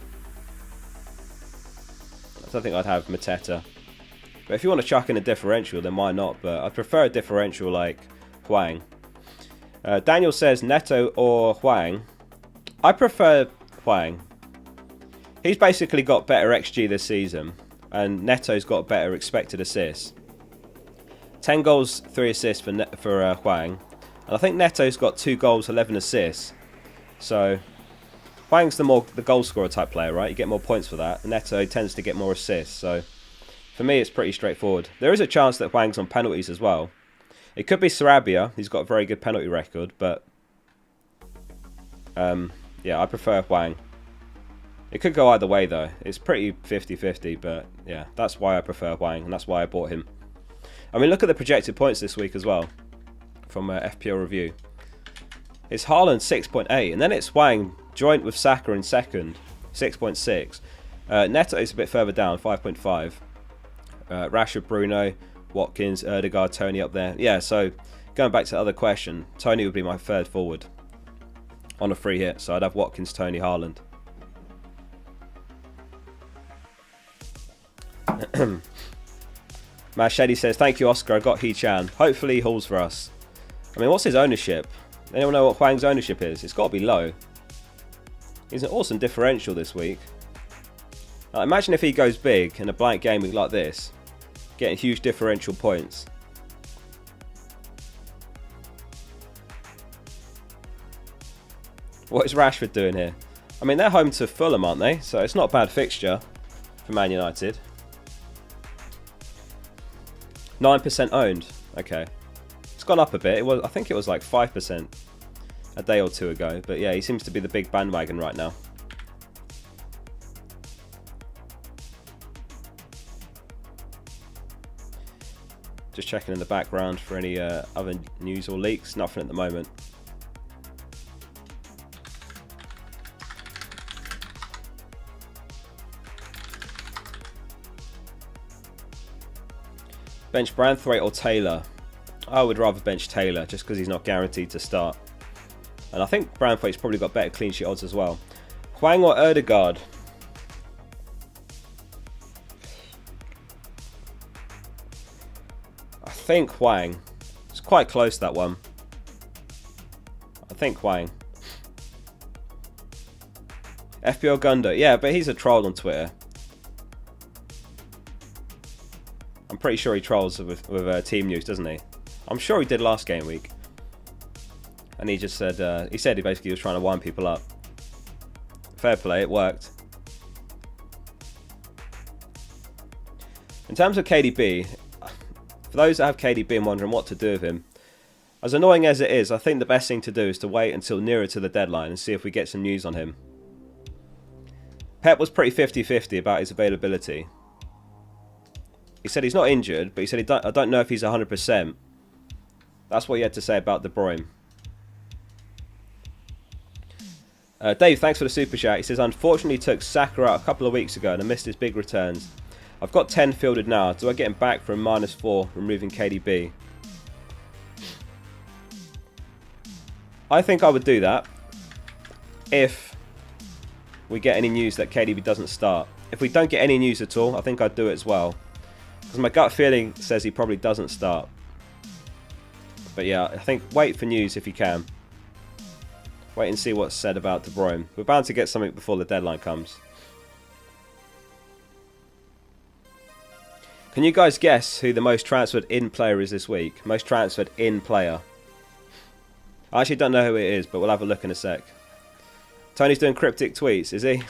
I don't think I'd have Mateta. But if you want to chuck in a differential, then why not? But I prefer a differential like Hwang. Daniel says Neto or Hwang. I prefer Hwang. He's basically got better XG this season, and Neto's got better expected assists. 10 goals, 3 assists for Hwang, and I think Neto's got 2 goals, 11 assists. So Hwang's the goal scorer type player, right? You get more points for that. Neto tends to get more assists, so for me it's pretty straightforward. There is a chance that Hwang's on penalties as well. It could be Sarabia. He's got a very good penalty record, but yeah, I prefer Hwang. It could go either way though. It's pretty 50-50, but yeah, that's why I prefer Hwang, and that's why I bought him. I mean, look at the projected points this week as well from FPL Review. It's Haaland 6.8, and then it's Hwang joint with Saka in second, 6.6. Neto is a bit further down, 5.5. Rashford, Bruno, Watkins, Ødegaard, Tony up there. Yeah, so going back to the other question, Tony would be my third forward on a free hit, so I'd have Watkins, Tony, Haaland. Mashedi says, thank you, Oscar. I got He-Chan. Hopefully he hauls for us. I mean, what's his ownership? Anyone know what Hwang's ownership is? It's got to be low. He's an awesome differential this week. Imagine if he goes big in a blank game week like this, getting huge differential points. What is Rashford doing here? I mean, they're home to Fulham, aren't they? So it's not a bad fixture for Man United. 9% owned. Okay. It's gone up a bit. I think it was like 5% a day or 2 ago. But yeah, he seems to be the big bandwagon right now. Just checking in the background for any other news or leaks. Nothing at the moment. Bench Branthwaite or Taylor? I would rather bench Taylor just because he's not guaranteed to start. And I think Branthwaite's probably got better clean sheet odds as well. Hwang or Ødegaard? I think Hwang. It's quite close, that one. I think Hwang. FPL Gundo. Yeah, but he's a troll on Twitter. I'm pretty sure he trolls with team news, doesn't he? I'm sure he did last game week. And he just said, he basically was trying to wind people up. Fair play, it worked. In terms of KDB, for those that have KDB and wondering what to do with him, as annoying as it is, I think the best thing to do is to wait until nearer to the deadline and see if we get some news on him. Pep was pretty 50-50 about his availability. He said he's not injured, but he said I don't know if he's 100%. That's what he had to say about De Bruyne. Dave, thanks for the super chat. He says, unfortunately took Saka out a couple of weeks ago and I missed his big returns. I've got 10 fielded now. Do I get him back from -4, removing KDB? I think I would do that if we get any news that KDB doesn't start. If we don't get any news at all, I think I'd do it as well. Because my gut feeling says he probably doesn't start. But yeah, I think wait for news if you can. Wait and see what's said about De Bruyne. We're bound to get something before the deadline comes. Can you guys guess who the most transferred in player is this week? Most transferred in player. I actually don't know who it is, but we'll have a look in a sec. Tony's doing cryptic tweets, is he?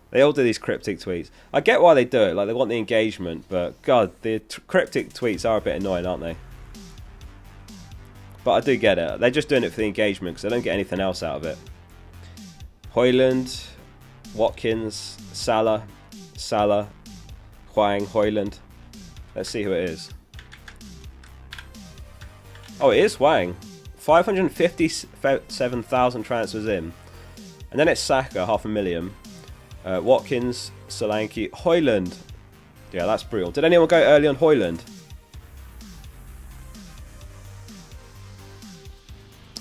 They all do these cryptic tweets. I get why they do it, like they want the engagement, but God, the cryptic tweets are a bit annoying, aren't they? But I do get it. They're just doing it for the engagement because they don't get anything else out of it. Højlund, Watkins, Salah, Hwang, Højlund. Let's see who it is. Oh, it is Hwang. 557,000 transfers in. And then it's Saka, 500,000. Watkins, Solanke, Højlund. Yeah, that's brutal. Did anyone go early on Højlund?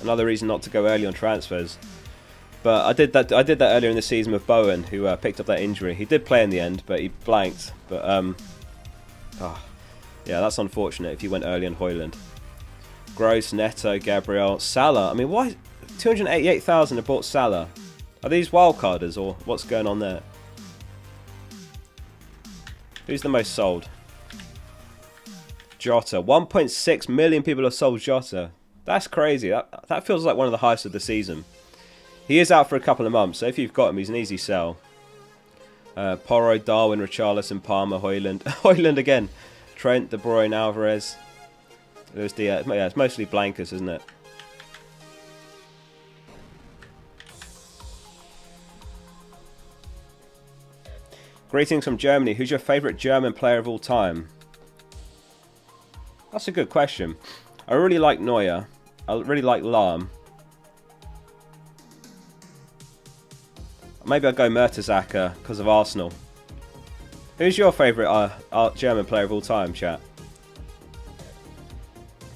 Another reason not to go early on transfers. But I did that earlier in the season with Bowen, who picked up that injury. He did play in the end, but he blanked. But yeah, that's unfortunate if you went early on Højlund. Gross, Neto, Gabriel, Salah. I mean, why 288,000 have bought Salah? Are these wildcarders or what's going on there? Who's the most sold? Jota. 1.6 million people have sold Jota. That's crazy. That feels like one of the highest of the season. He is out for a couple of months, so if you've got him, he's an easy sell. Porro, Darwin, Richarlison, Palmer, Højlund. Højlund again. Trent, De Bruyne, Alvarez. There's the, yeah, it's mostly blankers, isn't it? Greetings from Germany. Who's your favourite German player of all time? That's a good question. I really like Neuer. I really like Lahm. Maybe I'll go Mertesacker because of Arsenal. Who's your favourite German player of all time, chat?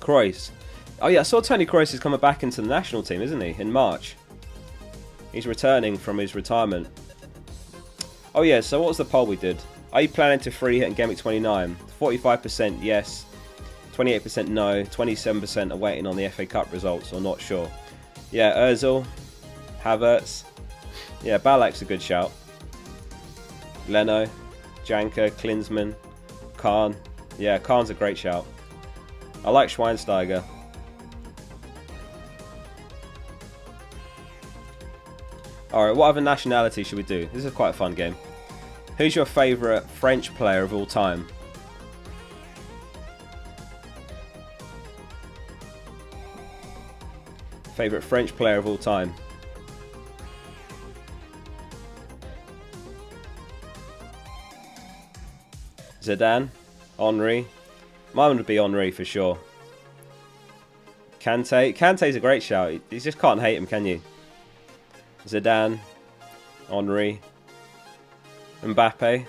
Kroos. Oh yeah, I saw Tony Kroos is coming back into the national team, isn't he? In March. He's returning from his retirement. Oh yeah, so what was the poll we did? Are you planning to free hit in Gameweek 29? 45% yes. 28% no. 27% are waiting on the FA Cup results or not sure. Yeah, Ozil. Havertz. Yeah, Balak's a good shout. Leno. Janka. Klinsmann. Kahn. Yeah, Kahn's a great shout. I like Schweinsteiger. Alright, what other nationality should we do? This is quite a fun game. Who's your favourite French player of all time? Favourite French player of all time? Zidane? Henry? Mine would be Henry for sure. Kante? Kante's a great shout. You just can't hate him, can you? Zidane, Henry, Mbappe.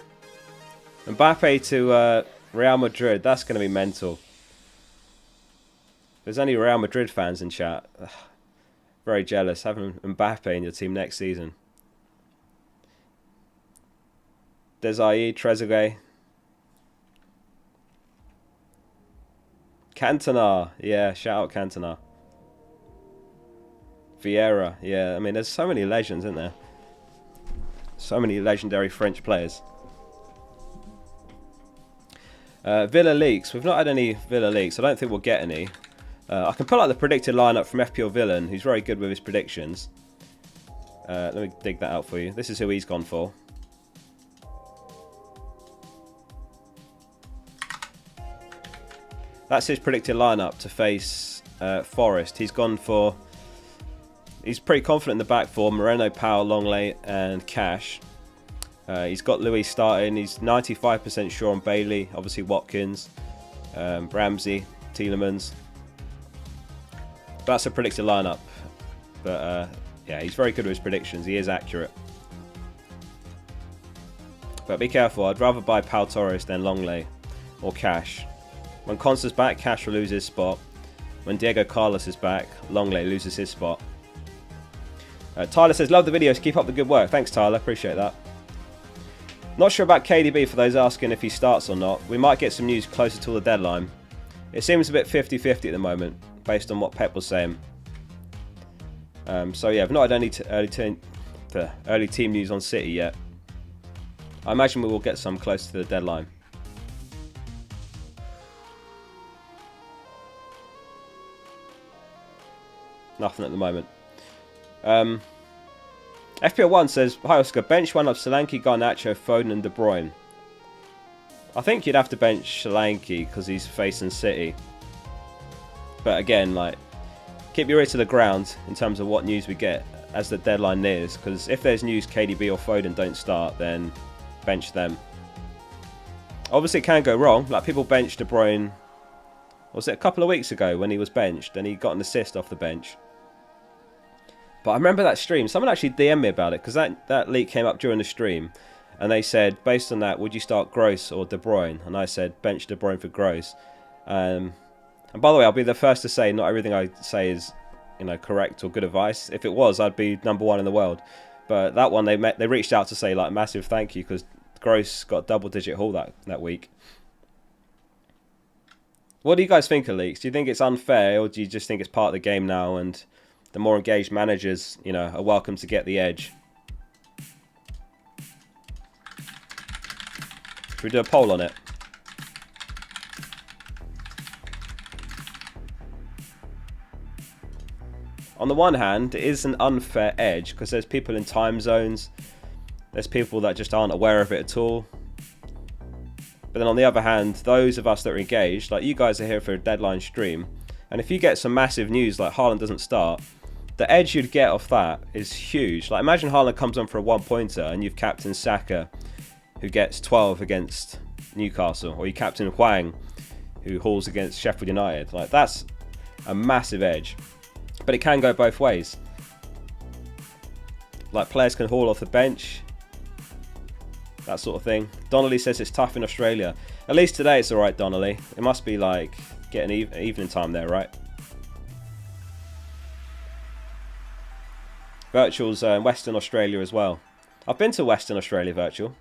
Mbappe to Real Madrid. That's going to be mental. There's only Real Madrid fans in chat. Ugh, very jealous having Mbappe in your team next season. Desai, Trezeguet. Cantona. Yeah, shout out Cantona. Vieira, yeah, I mean, there's so many legends, isn't there? So many legendary French players. Villa leaks. We've not had any Villa leaks. I don't think we'll get any. I can pull out the predicted lineup from FPL Villain, who's very good with his predictions. Let me dig that out for you. This is who he's gone for. That's his predicted lineup to face Forest. He's gone for... He's pretty confident in the back four. Moreno, Powell, Longley and Cash. He's got Luis starting. He's 95% sure on Bailey. Obviously Watkins, Ramsey, Tielemans. That's a predicted lineup. But yeah, he's very good with his predictions. He is accurate. But be careful. I'd rather buy Pau Torres than Longley or Cash. When Consta's back, Cash will lose his spot. When Diego Carlos is back, Longley loses his spot. Tyler says, love the videos, keep up the good work. Thanks, Tyler, appreciate that. Not sure about KDB for those asking if he starts or not. We might get some news closer to the deadline. It seems a bit 50-50 at the moment, based on what Pep was saying. So yeah, I've not had early team news on City yet. I imagine we will get some closer to the deadline. Nothing at the moment. FPL1 says, hi Oscar, bench one of Solanke, Garnacho, Foden and De Bruyne. I think you'd have to bench Solanke because he's facing City. But again, like, keep your ear to the ground in terms of what news we get as the deadline nears. Because if there's news KDB or Foden don't start, then bench them. Obviously it can go wrong. Like, people benched De Bruyne, was it a couple of weeks ago when he was benched and he got an assist off the bench. But I remember that stream, someone actually DM'd me about it because that leak came up during the stream and they said, based on that, would you start Gross or De Bruyne? And I said, bench De Bruyne for Gross. And by the way, I'll be the first to say not everything I say is, you know, correct or good advice. If it was, I'd be #1 in the world. But that one, they reached out to say, like, massive thank you because Gross got double-digit haul that week. What do you guys think of leaks? Do you think it's unfair or do you just think it's part of the game now and the more engaged managers, you know, are welcome to get the edge? Should we do a poll on it? On the one hand, it is an unfair edge because there's people in time zones. There's people that just aren't aware of it at all. But then on the other hand, those of us that are engaged, like you guys are here for a deadline stream, and if you get some massive news like Haaland doesn't start, the edge you'd get off that is huge. Like, imagine Haaland comes on for a one-pointer and you've captained Saka, who gets 12 against Newcastle, or you captain Hwang, who hauls against Sheffield United. Like, that's a massive edge. But it can go both ways. Like, players can haul off the bench, that sort of thing. Donnelly says it's tough in Australia. At least today it's alright, Donnelly. It must be like getting evening time there, right? Virtual's in Western Australia as well. I've been to Western Australia, Virtual.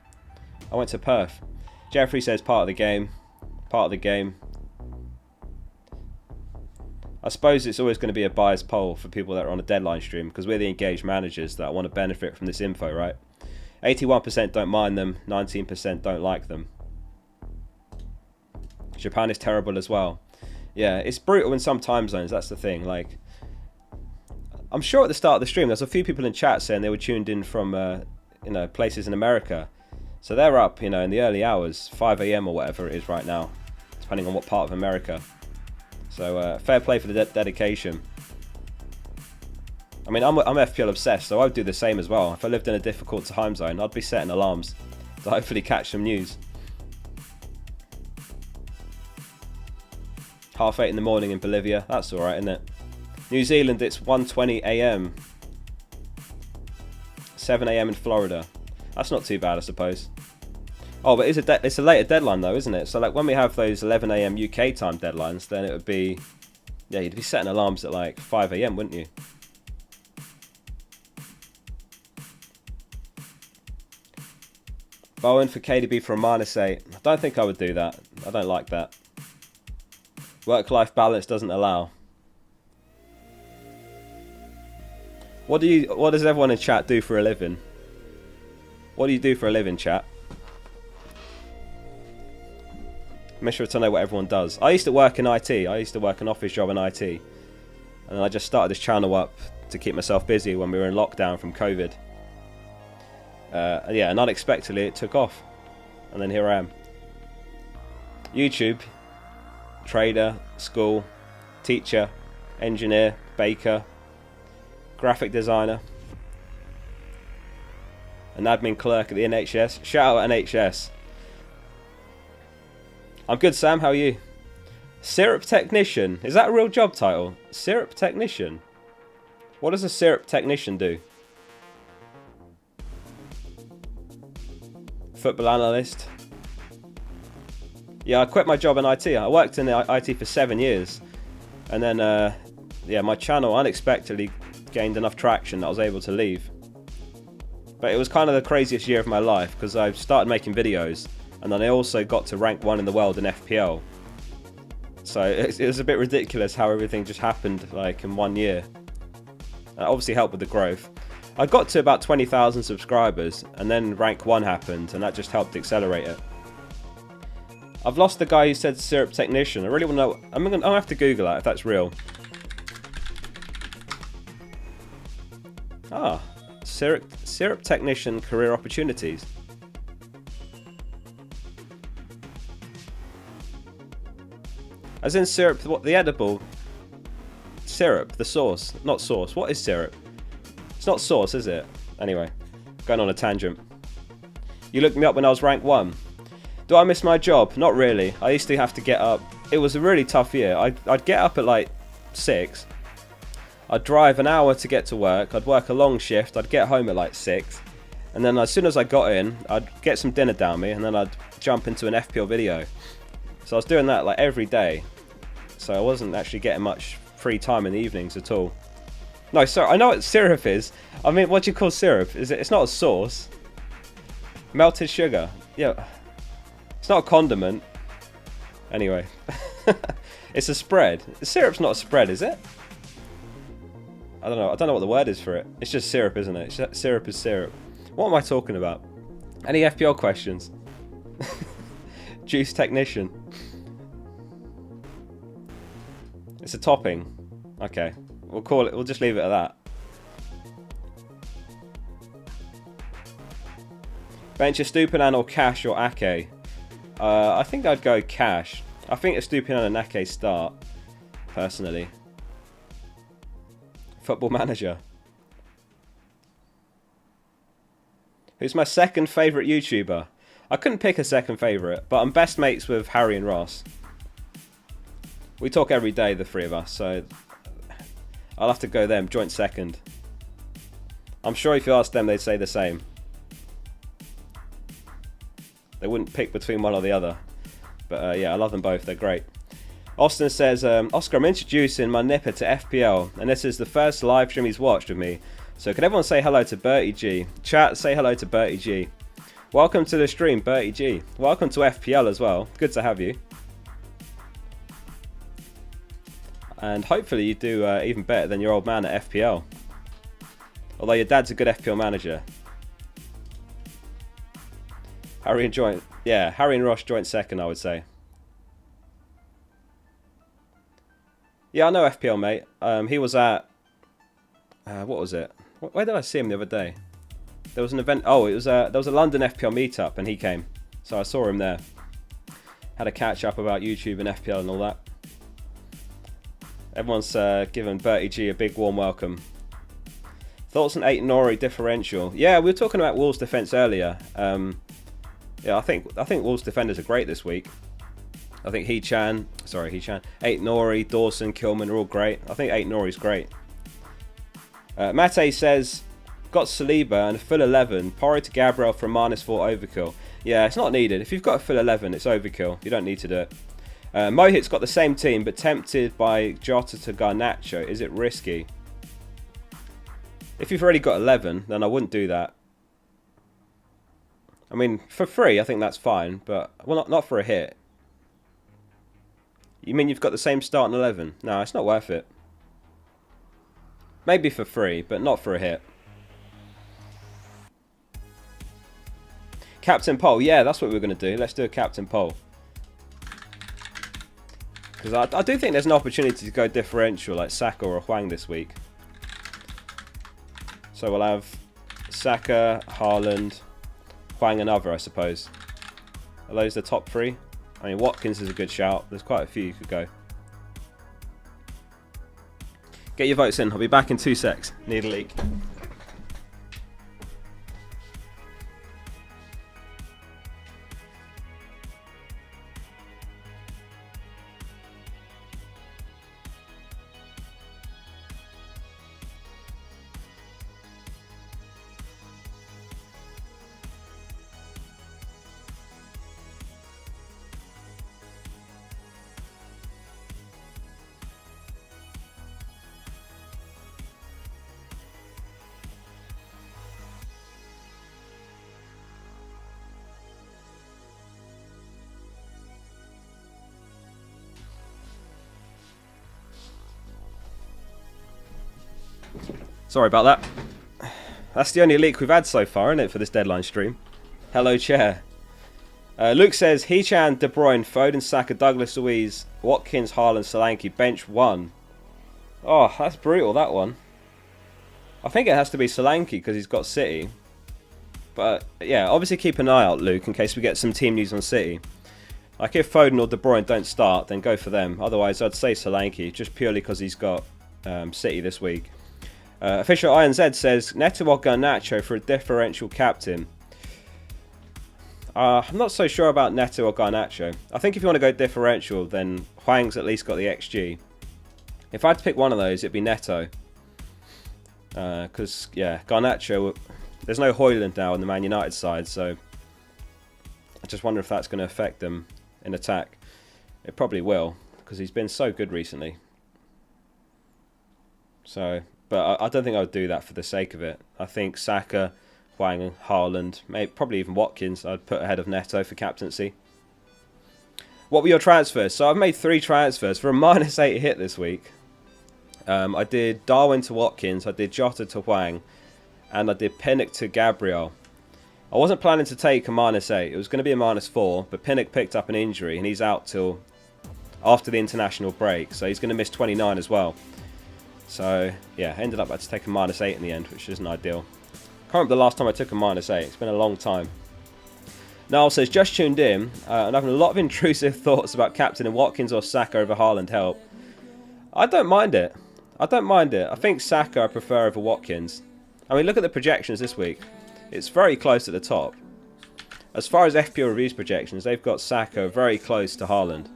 I went to Perth. Jeffrey says part of the game. Part of the game. I suppose it's always going to be a biased poll for people that are on a deadline stream because we're the engaged managers that want to benefit from this info, right? 81% don't mind them, 19% don't like them. Japan is terrible as well. Yeah, it's brutal in some time zones, that's the thing. Like, I'm sure at the start of the stream there's a few people in chat saying they were tuned in from you know, places in America. So they're up, you know, in the early hours, 5 AM or whatever it is right now, depending on what part of America. So fair play for the dedication. I mean, I'm FPL obsessed, so I'd do the same as well. If I lived in a difficult time zone, I'd be setting alarms to hopefully catch some news. 8:30 in the morning in Bolivia, that's alright, isn't it? New Zealand, it's 1:20 AM. 7 AM in Florida. That's not too bad, I suppose. Oh, but it's a later deadline though, isn't it? So like when we have those 11 AM UK time deadlines, then it would be, yeah, you'd be setting alarms at like 5 AM, wouldn't you? Bowen for KDB for a -8. I don't think I would do that. I don't like that. Work-life balance doesn't allow. What does everyone in chat do for a living? What do you do for a living, chat? Make sure to know what everyone does. I used to work in IT. I used to work an office job in IT. And I just started this channel up to keep myself busy when we were in lockdown from COVID. Yeah, and unexpectedly it took off. And then here I am. YouTube. Trader. School. Teacher. Engineer. Baker. Graphic designer. An admin clerk at the NHS. Shout out NHS. I'm good, Sam. How are you? Syrup technician. Is that a real job title? Syrup technician. What does a syrup technician do? Football analyst. Yeah, I quit my job in IT. I worked in IT for 7 years. And then, yeah, my channel unexpectedly gained enough traction that I was able to leave. But it was kind of the craziest year of my life because I started making videos and then I also got to rank 1 in the world in FPL. So it was a bit ridiculous how everything just happened like in 1 year. That obviously helped with the growth. I got to about 20,000 subscribers and then rank 1 happened and that just helped accelerate it. I've lost the guy who said syrup technician. I really want to know. I'll have to Google that if that's real. Ah, syrup technician career opportunities. As in syrup, what, the edible? Syrup, the sauce, not sauce. What is syrup? It's not sauce, is it? Anyway, going on a tangent. You looked me up when I was rank 1. Do I miss my job? Not really. I used to have to get up. It was a really tough year. I'd get up at like 6. I'd drive an hour to get to work. I'd work a long shift. I'd get home at like 6. And then as soon as I got in, I'd get some dinner down me and then I'd jump into an FPL video. So I was doing that like every day. So I wasn't actually getting much free time in the evenings at all. No, sorry, I know what syrup is. I mean, what do you call syrup? It's not a sauce. Melted sugar. Yeah. It's not a condiment. Anyway. It's a spread. Syrup's not a spread, is it? I don't know. I don't know what the word is for it. It's just syrup, isn't it? Syrup is syrup. What am I talking about? Any FPL questions? Juice technician. It's a topping. Okay. We'll call it. We'll just leave it at that. Bench a Stupinan or Cash or Ake? I think I'd go Cash. I think a Stupinan and Ake start, personally. Football Manager. Who's my second favourite YouTuber? I couldn't pick a second favourite, but I'm best mates with Harry and Ross. We talk every day, the three of us, so I'll have to go them, joint second. I'm sure if you asked them, they'd say the same. They wouldn't pick between one or the other. But yeah, I love them both, they're great. Austin says, Oscar, I'm introducing my nipper to FPL, and this is the first live stream he's watched with me. So can everyone say hello to Bertie G? Chat, say hello to Bertie G. Welcome to the stream, Bertie G. Welcome to FPL as well. Good to have you. And hopefully you do even better than your old man at FPL. Although your dad's a good FPL manager. Harry and Ross joint second, I would say. Yeah, I know FPL, mate. He was at... what was it? Where did I see him the other day? There was an event... Oh, it was there was a London FPL meetup and he came. So I saw him there. Had a catch up about YouTube and FPL and all that. Everyone's given Bertie G a big warm welcome. Thoughts on 8 Nori differential? Yeah, we were talking about Wolves defence earlier. Yeah, I think Wolves defenders are great this week. I think 8 Nori, Dawson, Kilman are all great. I think 8 Nori's great. Mate says, got Saliba and a full 11. Porro to Gabriel for a -4 overkill. Yeah, it's not needed. If you've got a full 11, it's overkill. You don't need to do it. Mohit's got the same team, but tempted by Jota to Garnacho. Is it risky? If you've already got 11, then I wouldn't do that. I mean, for free, I think that's fine, but well, not for a hit. You mean you've got the same starting 11? No, it's not worth it. Maybe for free, but not for a hit. Captain poll. Yeah, that's what we're going to do. Let's do a captain poll. Because I do think there's an opportunity to go differential, like Saka or Hwang this week. So we'll have Saka, Haaland, Hwang another, I suppose. Are those the top 3? I mean, Watkins is a good shout. There's quite a few you could go. Get your votes in. I'll be back in 2 secs. Need a leak. Sorry about that. That's the only leak we've had so far, isn't it, for this deadline stream? Hello, chair. Luke says, Hechan, De Bruyne, Foden, Saka, Douglas Luiz, Watkins, Haaland, Solanke, bench 1. Oh, that's brutal, that one. I think it has to be Solanke because he's got City. But, yeah, obviously keep an eye out, Luke, in case we get some team news on City. Like, if Foden or De Bruyne don't start, then go for them. Otherwise, I'd say Solanke, just purely because he's got City this week. Official INZ says, Neto or Garnacho for a differential captain. I'm not so sure about Neto or Garnacho. I think if you want to go differential, then Hwang's at least got the XG. If I had to pick one of those, it'd be Neto. Because, yeah, Garnacho, there's no Højlund now on the Man United side, so I just wonder if that's going to affect them in attack. It probably will, because he's been so good recently. So, but I don't think I would do that for the sake of it. I think Saka, Hwang, Haaland, maybe probably even Watkins, I'd put ahead of Neto for captaincy. What were your transfers? So I've made 3 transfers for a -8 hit this week. I did Darwin to Watkins, I did Jota to Hwang, and I did Pinnock to Gabriel. I wasn't planning to take a -8, it was going to be a -4, but Pinnock picked up an injury and he's out till after the international break, so he's going to miss 29 as well. So, yeah, ended up I had to take a -8 in the end, which isn't ideal. Can't remember the last time I took a -8, it's been a long time. Niall says, just tuned in, and having a lot of intrusive thoughts about captain and Watkins or Saka over Haaland help. I don't mind it. I don't mind it. I think Saka I prefer over Watkins. I mean, look at the projections this week. It's very close at the top. As far as FPL Reviews projections, they've got Saka very close to Haaland.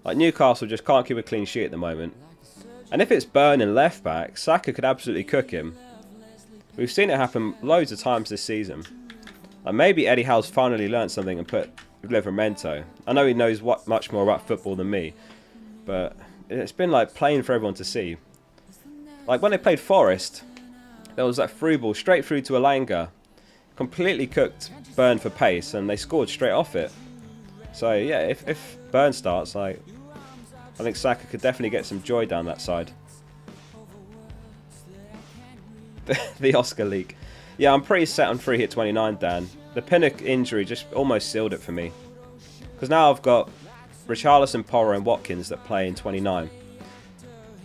Like, Newcastle just can't keep a clean sheet at the moment. And if it's Burn left back, Saka could absolutely cook him. We've seen it happen loads of times this season. Like, maybe Eddie Howe's finally learnt something and put Livramento. I know he knows much more about football than me, but it's been like plain for everyone to see. Like when they played Forest, there was that through ball straight through to Elanga, completely cooked Burn for pace, and they scored straight off it. So yeah, if Burn starts, like, I think Saka could definitely get some joy down that side. The Oscar leak. Yeah, I'm pretty set on free hit 29, Dan. The Pinnock injury just almost sealed it for me. Because now I've got Richarlison, Porro and Watkins that play in 29.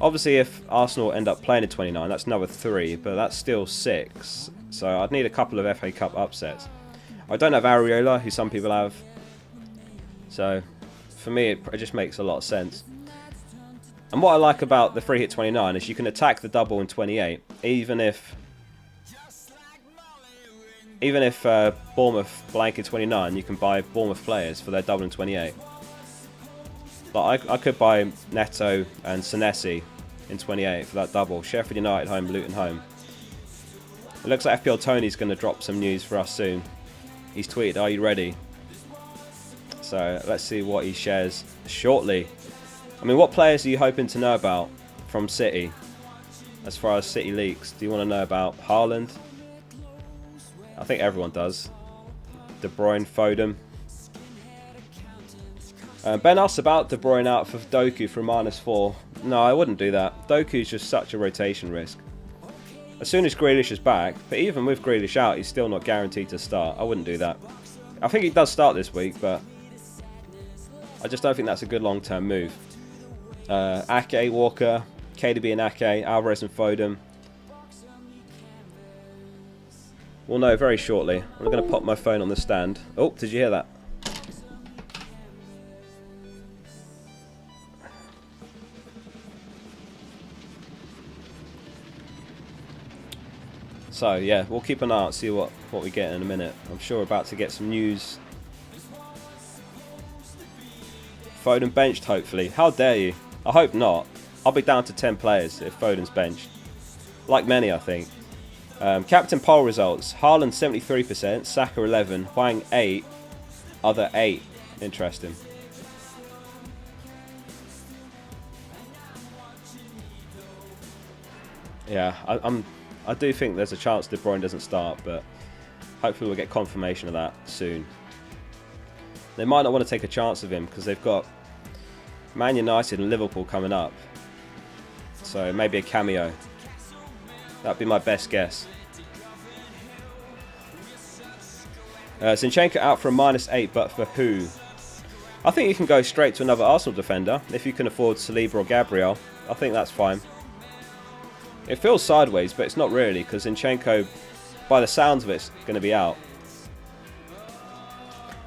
Obviously, if Arsenal end up playing in 29, that's another 3, but that's still 6. So I'd need a couple of FA Cup upsets. I don't have Areola, who some people have. So for me, it just makes a lot of sense. And what I like about the free hit 29 is you can attack the double in 28, even if Bournemouth blank in 29, you can buy Bournemouth players for their double in 28. Like I could buy Neto and Senesi in 28 for that double. Sheffield United home, Luton home. It looks like FPL Tony's going to drop some news for us soon. He's tweeted, "Are you ready?" So let's see what he shares shortly. I mean, what players are you hoping to know about from City? As far as City leaks, do you want to know about Haaland? I think everyone does. De Bruyne, Foden. Ben asks about De Bruyne out for Doku for -4. No, I wouldn't do that. Doku's just such a rotation risk. As soon as Grealish is back, but even with Grealish out, he's still not guaranteed to start. I wouldn't do that. I think he does start this week, but I just don't think that's a good long-term move. Ake, Walker, KDB and Ake, Alvarez and Foden. We'll know very shortly. I'm going to pop my phone on the stand. Oh, did you hear that? So yeah, we'll keep an eye out, see what we get in a minute. I'm sure we're about to get some news. Foden benched, hopefully. How dare you? I hope not. I'll be down to 10 players if Foden's benched. Like many, I think. Captain poll results. Haaland 73%, Saka 11, Hwang 8, other 8. Interesting. Yeah, I do think there's a chance De Bruyne doesn't start, but hopefully we'll get confirmation of that soon. They might not want to take a chance of him because they've got Man United and Liverpool coming up. So maybe a cameo. That'd be my best guess. Zinchenko out for a -8, but for who? I think you can go straight to another Arsenal defender if you can afford Saliba or Gabriel. I think that's fine. It feels sideways, but it's not really, because Zinchenko, by the sounds of it, is going to be out.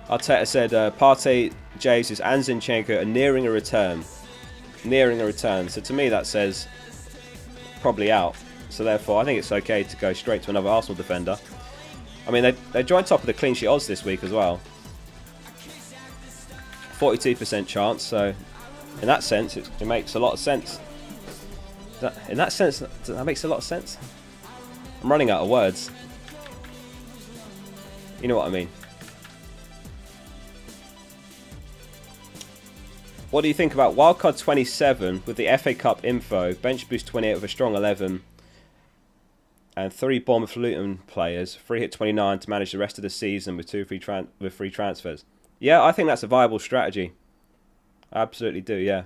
Arteta said Partey, Jesus and Zinchenko are nearing a return. Nearing a return. So to me that says probably out. So therefore I think it's okay to go straight to another Arsenal defender. I mean, they joined top of the clean sheet odds this week as well. 42% chance, so in that sense, it makes a lot of sense. In that sense, that makes a lot of sense. I'm running out of words. You know what I mean. What do you think about wildcard 27 with the FA Cup info, bench boost 28 with a strong 11, and 3 Bournemouth Luton players, free hit 29 to manage the rest of the season with free transfers? Yeah, I think that's a viable strategy. I absolutely do, yeah.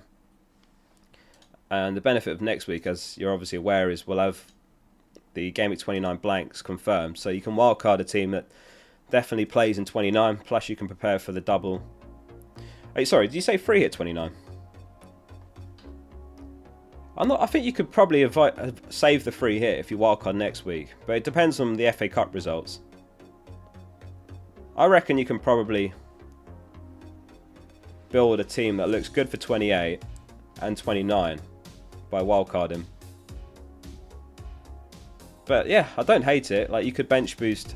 And the benefit of next week, as you're obviously aware, is we'll have the Gameweek 29 blanks confirmed. So you can wildcard a team that definitely plays in 29, plus you can prepare for the double. Hey, sorry, did you say free hit 29? I think you could probably save the free hit if you wildcard next week, but it depends on the FA Cup results. I reckon you can probably build a team that looks good for 28 and 29 by wildcarding. But yeah, I don't hate it. Like, you could bench boost.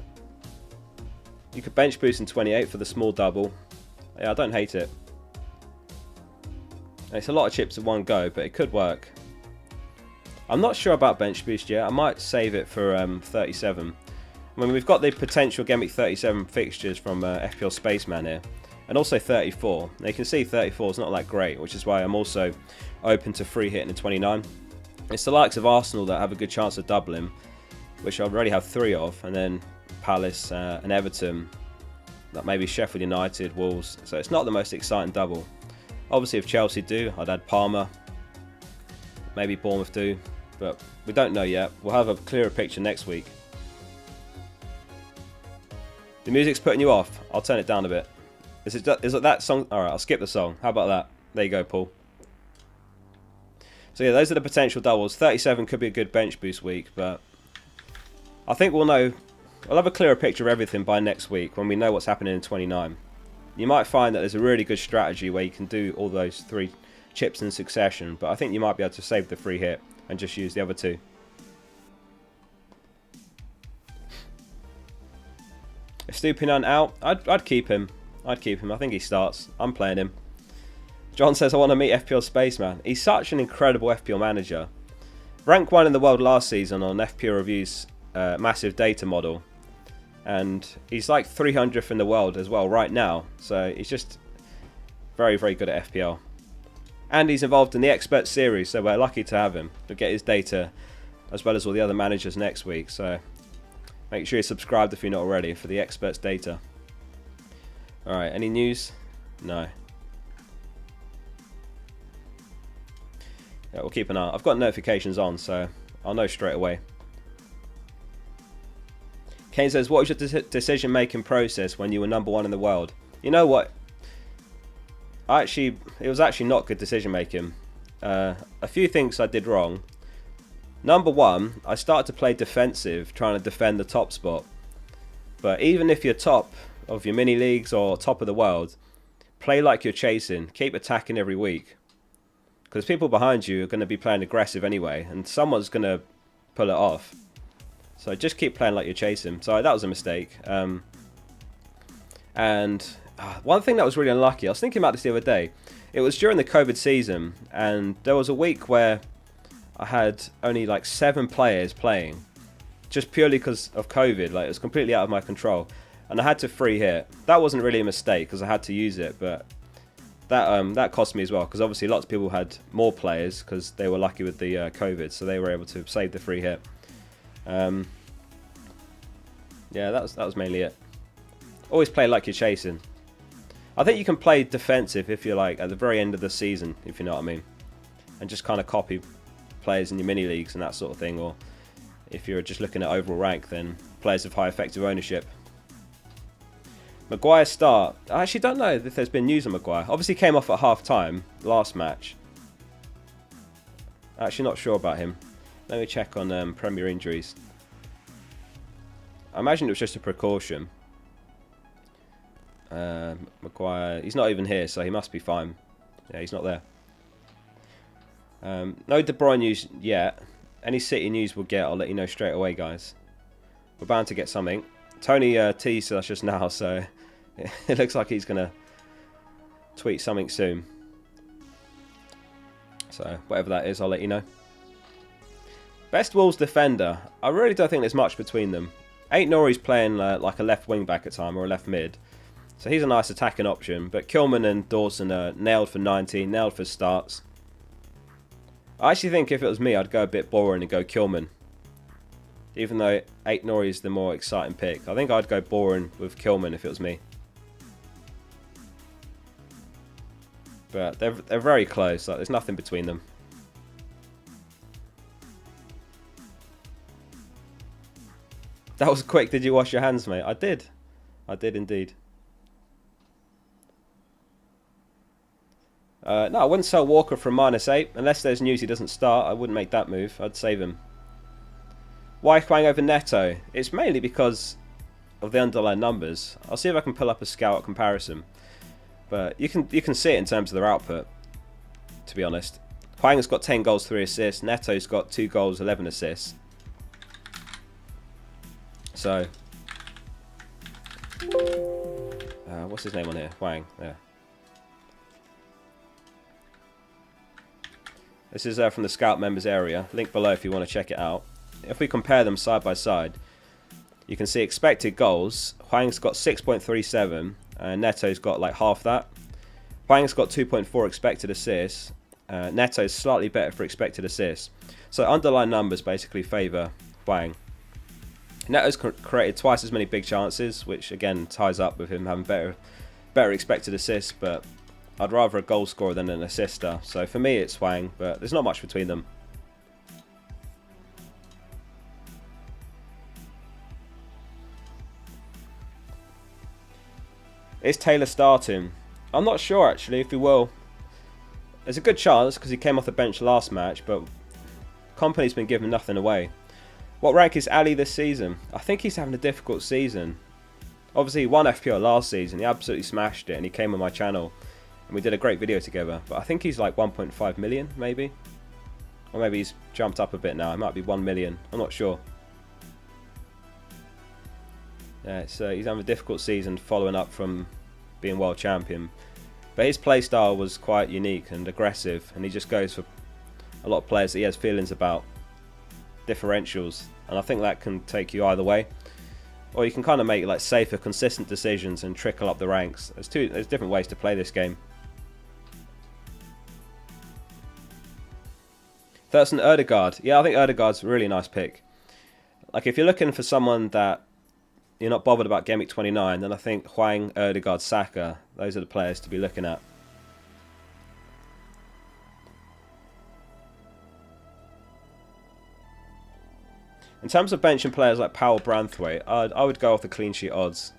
You could bench boost in 28 for the small double. Yeah, I don't hate it. It's a lot of chips at one go, but it could work. I'm not sure about bench boost yet. I might save it for 37. I mean, we've got the potential Gameweek 37 fixtures from FPL Spaceman here, and also 34. Now you can see 34 is not that great, which is why I'm also open to free hitting the 29. It's the likes of Arsenal that have a good chance of doubling, which I already have 3 of, and then Palace and Everton, like maybe Sheffield United, Wolves. So it's not the most exciting double. Obviously, if Chelsea do, I'd add Palmer. Maybe Bournemouth do, but we don't know yet. We'll have a clearer picture next week. The music's putting you off. I'll turn it down a bit. Is it that song? Alright, I'll skip the song. How about that? There you go, Paul. So yeah, those are the potential doubles. 37 could be a good bench boost week, but I think we'll know. We'll have a clearer picture of everything by next week when we know what's happening in 29. You might find that there's a really good strategy where you can do all those 3 chips in succession, but I think you might be able to save the free hit and just use the other 2. If Stupinan out, I'd keep him. I'd keep him. I think he starts. I'm playing him. John says, I want to meet FPL Spaceman. He's such an incredible FPL manager. Rank 1 in the world last season on FPL Review's massive data model. And he's like 300th in the world as well right now. So he's just very, very good at FPL. And he's involved in the Expert Series, so we're lucky to have him to get his data as well as all the other managers next week. So make sure you're subscribed if you're not already for the Experts data. Alright, any news? No. Yeah, we'll keep an eye. I've got notifications on, so I'll know straight away. Kane says, what was your decision-making process when you were number 1 in the world? You know what? It was actually not good decision-making. A few things I did wrong. Number 1, I started to play defensive, trying to defend the top spot. But even if you're top of your mini leagues or top of the world, play like you're chasing. Keep attacking every week. Because people behind you are going to be playing aggressive anyway, and someone's going to pull it off. So just keep playing like you're chasing. So that was a mistake. And one thing that was really unlucky, I was thinking about this the other day. It was during the COVID season, and there was a week where I had only like 7 players playing, just purely because of COVID. Like, it was completely out of my control, and I had to free hit. That wasn't really a mistake because I had to use it, but that cost me as well, because obviously lots of people had more players because they were lucky with the COVID, so they were able to save the free hit. Yeah, that was mainly it. Always play like you're chasing. I think you can play defensive if you're like at the very end of the season, if you know what I mean, and just kind of copy players in your mini leagues and that sort of thing, or If you're just looking at overall rank, then players with high effective ownership. Maguire start. I actually don't know if there's been news on Maguire. Obviously came off at half time last match. Actually not sure about him. Let me check on Premier injuries. I imagine it was just a precaution. Maguire, he's not even here, so he must be fine. Yeah, he's not there. No De Bruyne news yet. Any City news we'll get, I'll let you know straight away, guys. We're bound to get something. Tony teased us just now, so it looks like he's going to tweet something soon. So, whatever that is, I'll let you know. Best Wolves defender. I really don't think there's much between them. Aït-Nouri's playing like a left wing back at time, or a left mid. So he's a nice attacking option. But Kilman and Dawson are nailed for 19, nailed for starts. I actually think if it was me, I'd go a bit boring and go Kilman. Even though Aït-Nouri is the more exciting pick. I think I'd go boring with Kilman if it was me. But they're very close. Like, there's nothing between them. That was quick. Did you wash your hands, mate? I did. I did indeed. No, I wouldn't sell Walker from -8. Unless there's news he doesn't start, I wouldn't make that move. I'd save him. Why Hwang over Neto? It's mainly because of the underlying numbers. I'll see if I can pull up a scout comparison. But you can see it in terms of their output, to be honest. Hwang's got 10 goals, 3 assists. Neto's got 2 goals, 11 assists. So, what's his name on here? Hwang, yeah. This is from the Scout members area. Link below if you want to check it out. If we compare them side by side, you can see expected goals. Hwang's got 6.37, and Neto's got like half that. Hwang's got 2.4 expected assists. Neto's slightly better for expected assists. So underlying numbers basically favour Hwang. Neto's created twice as many big chances, which again ties up with him having better expected assists, but I'd rather a goal scorer than an assister. So for me it's Hwang, but there's not much between them. Is Taylor starting? I'm not sure actually if he will. There's a good chance because he came off the bench last match, but Kompany's been giving nothing away. What rank is Ali this season? I think he's having a difficult season. Obviously he won FPL last season, he absolutely smashed it, and he came on my channel and we did a great video together. But I think he's like 1.5 million maybe. Or maybe he's jumped up a bit now, it might be 1 million, I'm not sure. Yeah, so he's having a difficult season following up from being world champion. But his playstyle was quite unique and aggressive, and he just goes for a lot of players that he has feelings about. Differentials, and I think that can take you either way. Or you can kind of make like safer, consistent decisions and trickle up the ranks. There's different ways to play this game. Thurston Ødegaard. Yeah, I think Ødegaard's a really nice pick. Like if you're looking for someone that you're not bothered about Gameweek 29, then I think Hwang, Ødegaard, Saka, those are the players to be looking at. In terms of benching players like Powell, Branthwaite, I would go off the clean sheet odds.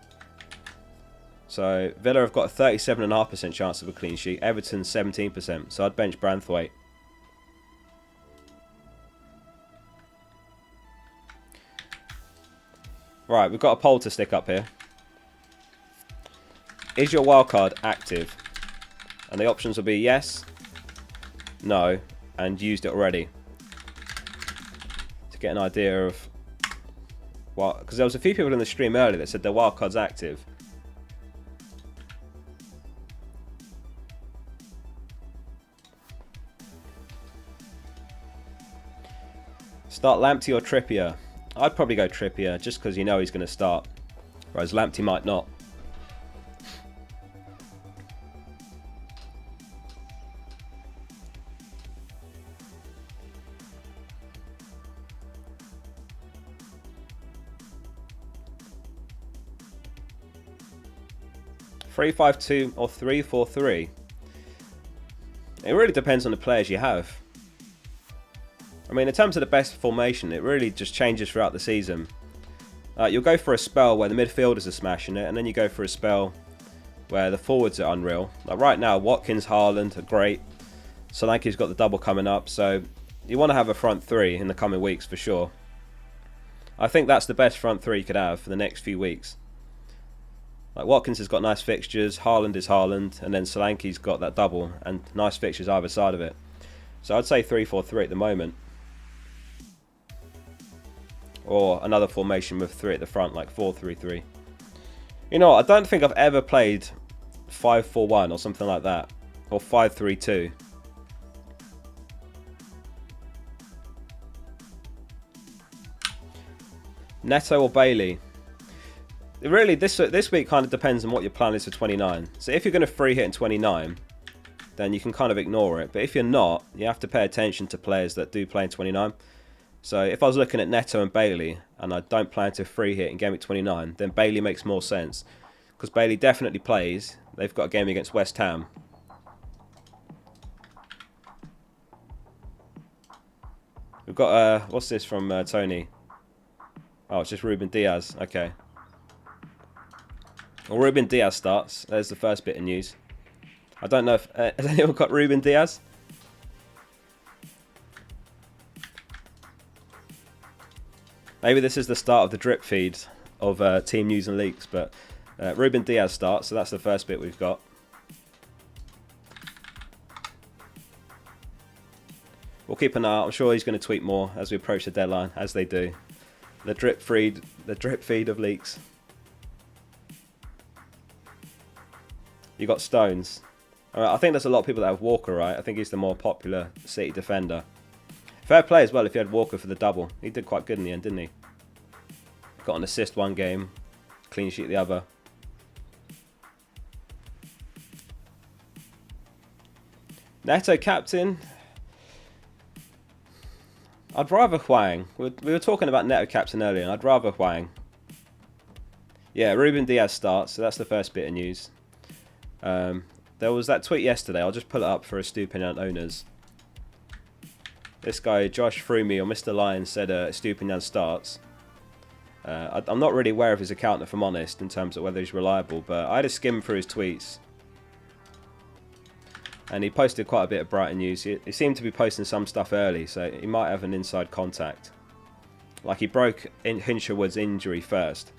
So Villa have got a 37.5% chance of a clean sheet, Everton 17%, so I'd bench Branthwaite. Right, we've got a poll to stick up here. Is your wildcard active? And the options will be yes, no, and used it already. To get an idea of what, because there was a few people in the stream earlier that said their wildcard's active. Start Lamptey or Trippier? I'd probably go Trippier just because you know he's going to start, whereas Lamptey might not. (3-5-2) or 3-4-3. It really depends on the players you have. I mean, in terms of the best formation, it really just changes throughout the season. You'll go for a spell where the midfielders are smashing it, and then you go for a spell where the forwards are unreal. Like right now, Watkins, Haaland are great. Solanke's got the double coming up, so you want to have a front three in the coming weeks for sure. I think that's the best front three you could have for the next few weeks. Like Watkins has got nice fixtures, Haaland is Haaland, and then Solanke's got that double and nice fixtures either side of it. So I'd say 3-4-3 at the moment. Or another formation with 3 at the front, like 4-3-3. You know what, I don't think I've ever played 5-4-1 or something like that. Or 5-3-2. Neto or Bailey? Really, this week kind of depends on what your plan is for 29. So if you're going to free hit in 29, then you can kind of ignore it. But if you're not, you have to pay attention to players that do play in 29. So if I was looking at Neto and Bailey, and I don't plan to free hit in Gameweek 29, then Bailey makes more sense. Because Bailey definitely plays. They've got a game against West Ham. We've got, what's this from Tony? Oh, it's just Ruben Diaz. Okay. Well, Ruben Diaz starts. There's the first bit of news. I don't know if... has anyone got Ruben Diaz? Maybe this is the start of the drip feed of team news and leaks, but Ruben Diaz starts, so that's the first bit we've got. We'll keep an eye out. I'm sure he's going to tweet more as we approach the deadline, as they do. The drip feed of leaks. You got Stones. I think there's a lot of people that have Walker, right? I think he's the more popular City defender. Fair play as well if you had Walker for the double. He did quite good in the end, didn't he? Got an assist one game, clean sheet the other. Neto captain. I'd rather Hwang. We were talking about Neto captain earlier, and I'd rather Hwang. Yeah, Ruben Diaz starts, so that's the first bit of news. There was that tweet yesterday. I'll just pull it up for Estupinian owners. This guy, Josh Froomy or Mr. Lion, said Estupinian starts. I'm not really aware of his account, if I'm honest, in terms of whether he's reliable, but I had a skim through his tweets. And he posted quite a bit of Brighton news. He seemed to be posting some stuff early, so he might have an inside contact. Like he broke Hinshelwood's injury first.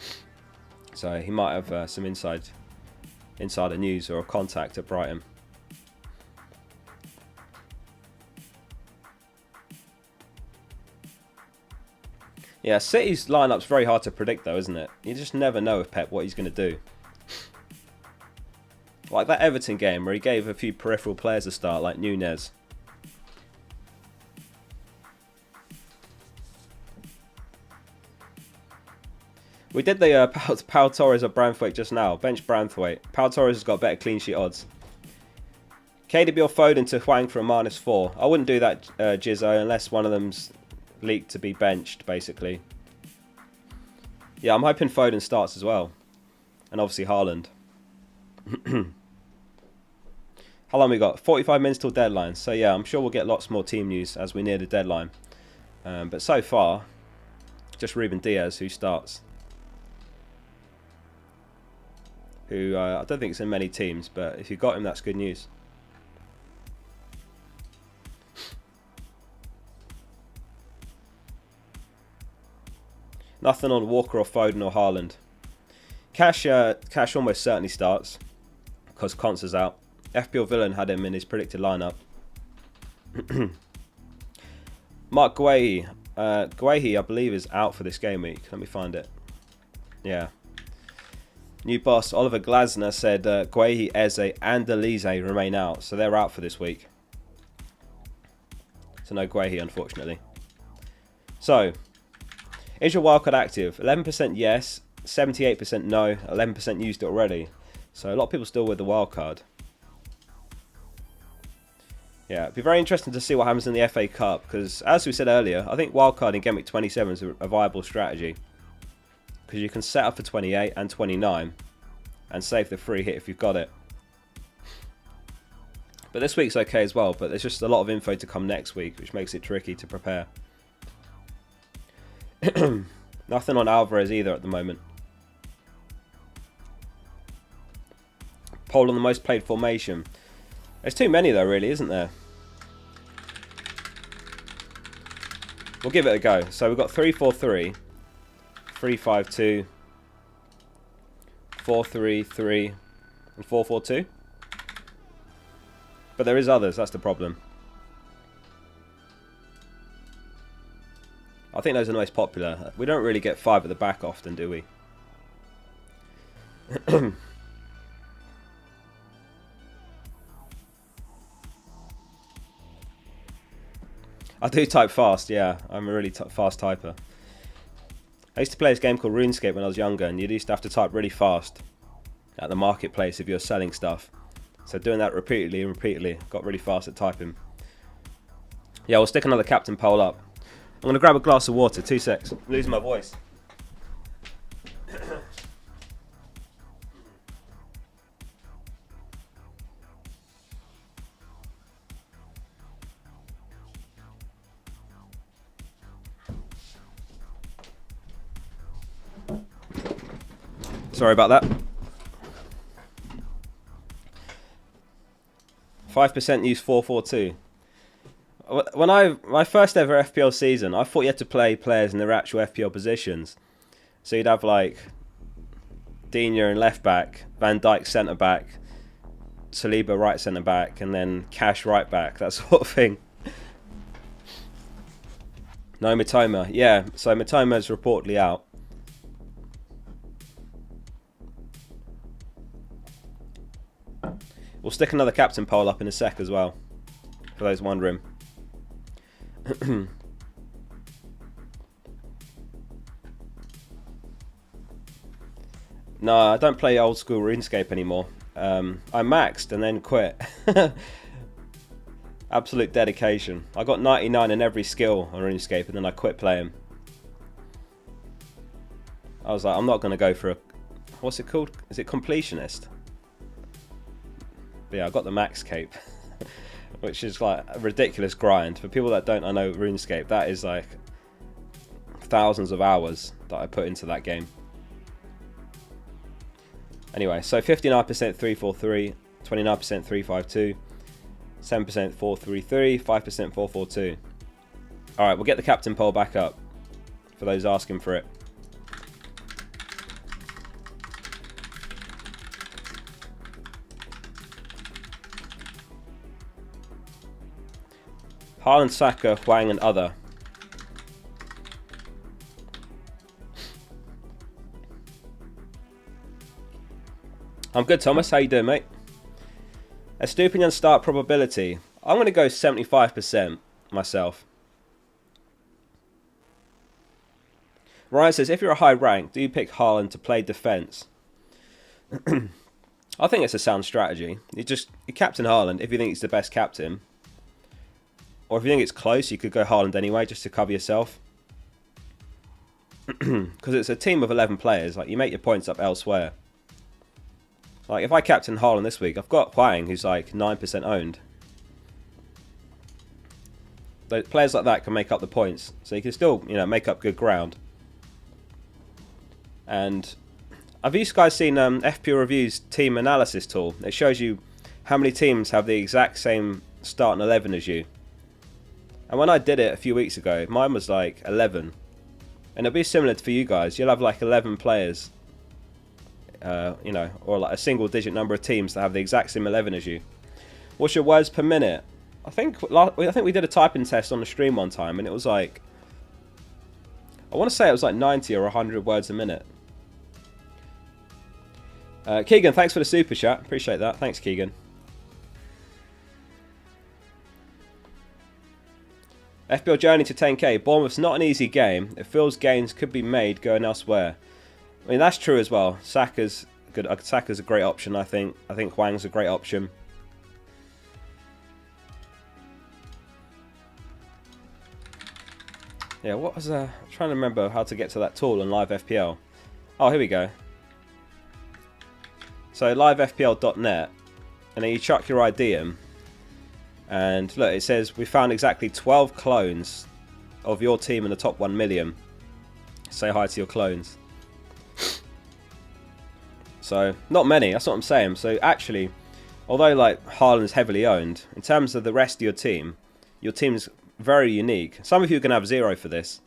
So he might have some insider news or a contact at Brighton. Yeah, City's lineup's very hard to predict though, isn't it? You just never know with Pep what he's going to do. Like that Everton game where he gave a few peripheral players a start, like Nunez. We did the Pau Torres or Branthwaite just now. Bench Branthwaite. Pau Torres has got better clean sheet odds. KDB or Foden to Hwang for a -4. I wouldn't do that, Jizzo, unless one of them's leaked to be benched, basically. Yeah, I'm hoping Foden starts as well. And obviously Haaland. How long we got? 45 minutes till deadline. So yeah, I'm sure we'll get lots more team news as we near the deadline. But so far, just Ruben Diaz who starts. Who I don't think it's in many teams, but if you got him, that's good news. Nothing on Walker or Foden or Haaland. Cash almost certainly starts because Conce is out. FPL Villain had him in his predicted lineup. Mark Guehi. Guehi, I believe, is out for this game week. Let me find it. Yeah. New boss Oliver Glasner said Guehi, Eze and Elise remain out. So they're out for this week. So no Guehi, unfortunately. So, is your wildcard active? 11% yes, 78% no, 11% used it already. So a lot of people still with the wildcard. Yeah, it'd be very interesting to see what happens in the FA Cup, because as we said earlier, I think wildcard in Gameweek 27 is a viable strategy. Because you can set up for 28 and 29 and save the free hit if you've got it. But this week's okay as well, but there's just a lot of info to come next week, which makes it tricky to prepare. Nothing on Alvarez either at the moment. Poll on the most played formation. There's too many though, really, isn't there? We'll give it a go. So we've got 3-4-3, 3-5-2, 4-3-3, and 4-4-2. But there is others, that's the problem. I think those are the most popular. We don't really get 5 at the back often, do we? I do type fast, yeah. I'm a really fast typer. I used to play this game called RuneScape when I was younger, and you used to have to type really fast at the marketplace if you're selling stuff. So doing that repeatedly and repeatedly got really fast at typing. Yeah, we'll stick another captain poll up. I'm going to grab a glass of water, 2 secs. I'm losing my voice. Sorry about that. 5% use 4-4-2. When my first ever FPL season, I thought you had to play players in their actual FPL positions. So you'd have like Digne in left back, Van Dijk centre back, Saliba right centre back, and then Cash right back, that sort of thing. No, Mitoma. Yeah, so Mitoma's reportedly out. We'll stick another captain poll up in a sec as well, for those wondering. No, I don't play old school RuneScape anymore. I maxed and then quit. Absolute dedication. I got 99 in every skill on RuneScape and then I quit playing. I was like, I'm not going to go for a... What's it called? Is it completionist? But yeah, I got the max cape. Which is like a ridiculous grind. For people that don't know RuneScape, that is like thousands of hours that I put into that game. Anyway, so 59% 3-4-3, 29% 3-5-2, 7% 4-3-3, 5% 4-4-2. Alright, we'll get the captain poll back up for those asking for it. Haaland, Saka, Hwang and other. I'm good, Thomas. How you doing, mate? Estupinian start probability. I'm going to go 75% myself. Ryan says, if you're a high rank, do you pick Haaland to play defence? I think it's a sound strategy. You captain Haaland if you think he's the best captain. Or if you think it's close, you could go Haaland anyway, just to cover yourself. Because it's a team of 11 players. Like, you make your points up elsewhere. Like, if I captain Haaland this week, I've got Hwang, who's like 9% owned. But players like that can make up the points. So you can still, make up good ground. And have you guys seen FPL Review's team analysis tool? It shows you how many teams have the exact same starting 11 as you. And when I did it a few weeks ago, mine was like 11. And it'll be similar for you guys. You'll have like 11 players, or like a single digit number of teams that have the exact same 11 as you. What's your words per minute? I think we did a typing test on the stream one time, and it was like, I want to say it was like 90 or 100 words a minute. Keegan, thanks for the super chat. Appreciate that. Thanks, Keegan. FPL journey to 10k. Bournemouth's not an easy game. It feels gains could be made going elsewhere. I mean, that's true as well. Saka's good. Saka's a great option, I think. I think Hwang's a great option. Yeah, what was I'm trying to remember how to get to that tool on live FPL. Oh, here we go. So livefpl.net, and then you chuck your ID in, And look, it says we found exactly 12 clones of your team in the top 1 million. Say hi to your clones. So, not many, that's what I'm saying. So actually, although like Haaland's heavily owned, in terms of the rest of your team's very unique. Some of you are going to have 0 for this.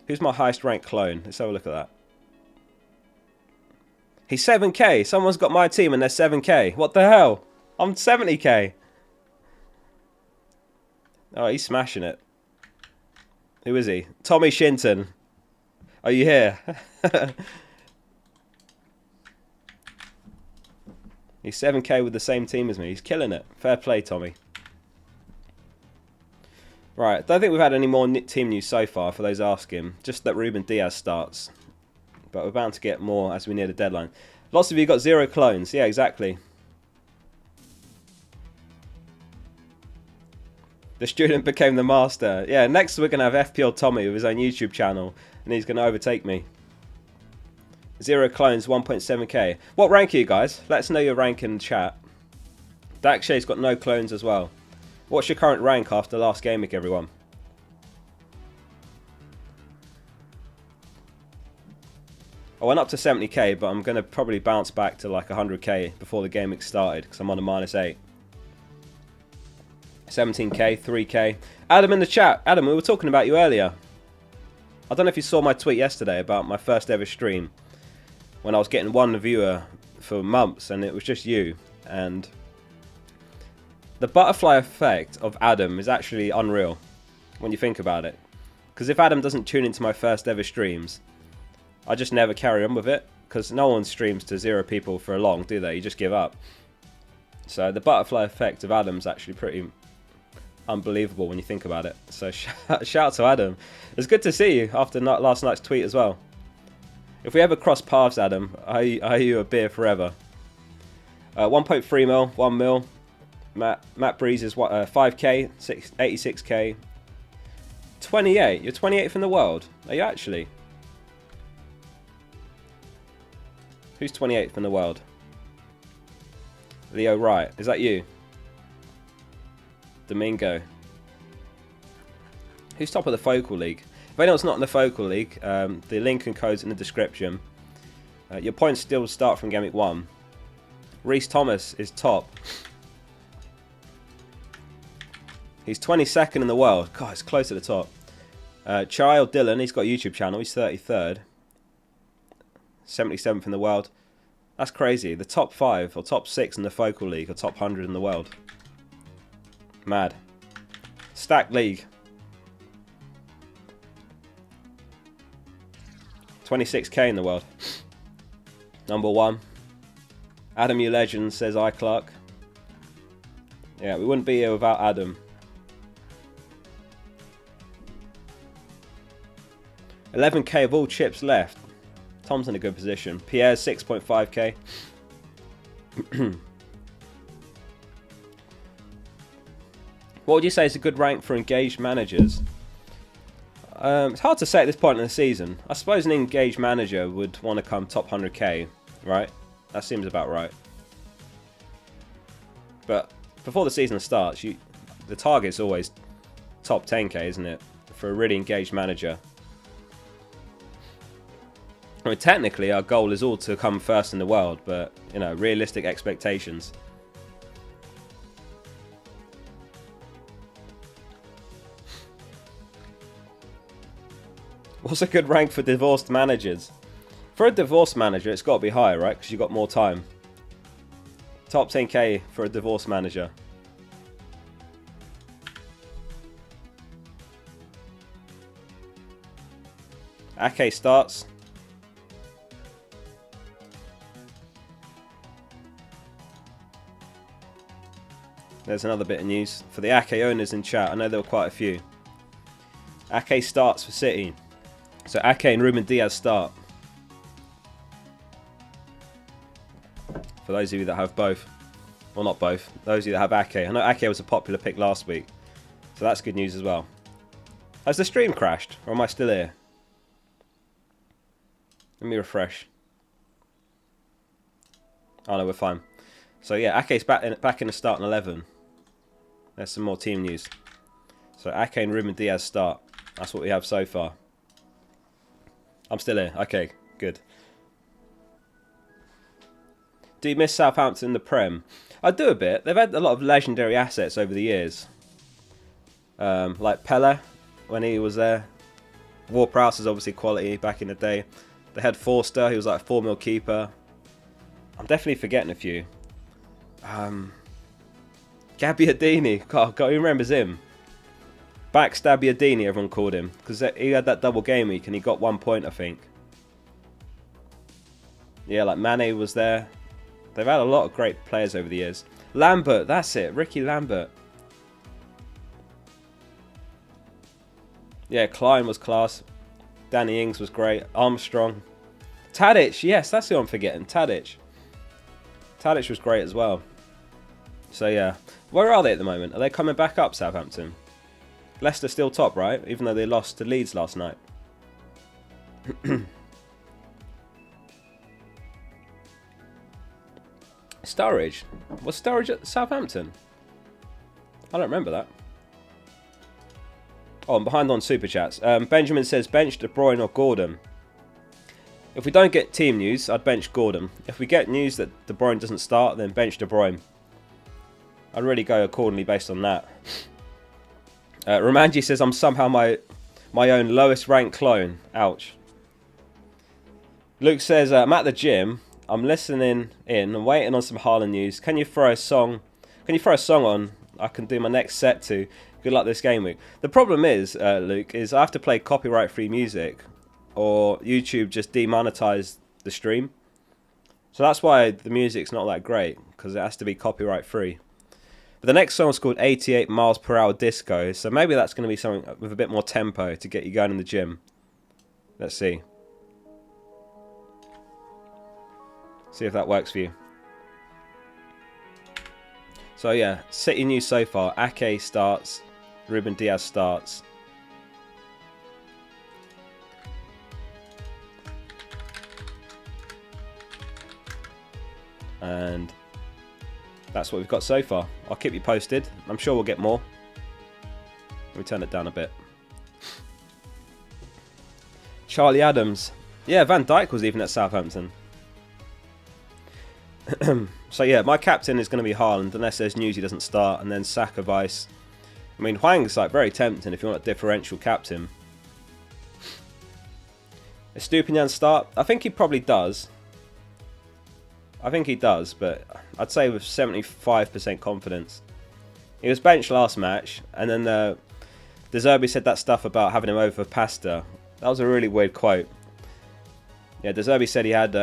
Who's my highest ranked clone? Let's have a look at that. He's 7k. Someone's got my team and they're 7k. What the hell? I'm 70k. Oh, he's smashing it. Who is he? Tommy Shinton. Are you here? He's 7k with the same team as me. He's killing it. Fair play, Tommy. Right, I don't think we've had any more team news so far, for those asking. Just that Ruben Diaz starts. But we're bound to get more as we near the deadline. Lots of you got 0 clones. Yeah, exactly. The student became the master. Yeah, next we're going to have FPL Tommy with his own YouTube channel. And he's going to overtake me. 0 clones, 1.7k. What rank are you guys? Let us know your rank in the chat. Dakshay's got no clones as well. What's your current rank after last game week, everyone? I went up to 70k, but I'm going to probably bounce back to like 100k before the game week started, because I'm on a -8. 17k, 3k. Adam in the chat. Adam, we were talking about you earlier. I don't know if you saw my tweet yesterday about my first ever stream, when I was getting 1 viewer for months, and it was just you. And the butterfly effect of Adam is actually unreal when you think about it. Because if Adam doesn't tune into my first ever streams, I just never carry on with it. Because no one streams to 0 people for long, do they? You just give up. So the butterfly effect of Adam's actually pretty unbelievable when you think about it. So shout out to Adam. It's good to see you after last night's tweet as well. If we ever cross paths, Adam, I owe you a beer forever. 1.3 mil, 1 mil. Matt Breeze is 5k, 86k. 28. You're 28th in the world. Are you actually? Who's 28th in the world? Leo Wright. Is that you? Domingo. Who's top of the Focal League? If anyone's not in the Focal League, the link and code's in the description. Your points still start from Game Week 1. Reece Thomas is top. He's 22nd in the world. God, it's close to the top. Child Dylan, he's got a YouTube channel. He's 33rd. 77th in the world. That's crazy. The top 5 or top 6 in the Focal League are top 100 in the world. Mad. Stack League. 26k in the world. Number 1. Adam, you legend, says iClark. Yeah, we wouldn't be here without Adam. 11k of all chips left. Tom's in a good position. Pierre's 6.5k. What would you say is a good rank for engaged managers? It's hard to say at this point in the season. I suppose an engaged manager would want to come top 100k, right? That seems about right. But before the season starts, the target's always top 10k, isn't it? For a really engaged manager. I mean, technically, our goal is all to come first in the world, but, you know, realistic expectations. What's a good rank for divorced managers? For a divorced manager, it's got to be higher, right? Because you've got more time. Top 10k for a divorced manager. Ake starts. There's another bit of news. For the Ake owners in chat, I know there were quite a few. Ake starts for City. So Ake and Ruben Diaz start. For those of you that have both. Well, not both. Those of you that have Ake. I know Ake was a popular pick last week. So that's good news as well. Has the stream crashed? Or am I still here? Let me refresh. Oh no, we're fine. So yeah, Ake's back in the starting 11. There's some more team news. So Ake and Ruben Diaz start. That's what we have so far. I'm still here. Okay, good. Do you miss Southampton in the Prem? I do a bit. They've had a lot of legendary assets over the years. Like Pele, when he was there. Ward-Prowse is obviously quality back in the day. They had Forster, he was like a 4 mil keeper. I'm definitely forgetting a few. Gabbiadini. God, who remembers him? Backstabbiadini, everyone called him. Because he had that double game week and he got 1 point, I think. Yeah, like Mane was there. They've had a lot of great players over the years. Lambert, that's it. Ricky Lambert. Yeah, Klein was class. Danny Ings was great. Armstrong. Tadic, yes, that's who I'm forgetting. Tadic. Tadic was great as well. So yeah. Where are they at the moment? Are they coming back up, Southampton? Leicester still top, right? Even though they lost to Leeds last night. Sturridge. Was Sturridge at Southampton? I don't remember that. Oh, I'm behind on Super Chats. Benjamin says, bench De Bruyne or Gordon. If we don't get team news, I'd bench Gordon. If we get news that De Bruyne doesn't start, then bench De Bruyne. I'd really go accordingly based on that. Romanji says, I'm somehow my own lowest ranked clone. Ouch. Luke says, I'm at the gym. I'm listening in and waiting on some Haaland news. Can you throw a song on I can do my next set to? Good luck this game week. The problem is, Luke, is I have to play copyright-free music or YouTube just demonetise the stream. So that's why the music's not that great, because it has to be copyright-free. But the next song is called 88 miles per hour disco, so maybe that's going to be something with a bit more tempo to get you going in the gym. Let's see. See if that works for you. So yeah, City news so far. Ake starts. Ruben Diaz starts. And that's what we've got so far. I'll keep you posted. I'm sure we'll get more. Let me turn it down a bit. Charlie Adams. Yeah, Van Dijk was even at Southampton. So yeah, my captain is going to be Haaland unless there's news he doesn't start, and then Saka vice. I mean, Hwang's like very tempting if you want a differential captain. Is Stupinian start? I think he probably does. I think he does, but I'd say with 75% confidence. He was benched last match, and then De Zerbi said that stuff about having him over for pasta. That was a really weird quote. Yeah, De Zerbi said he had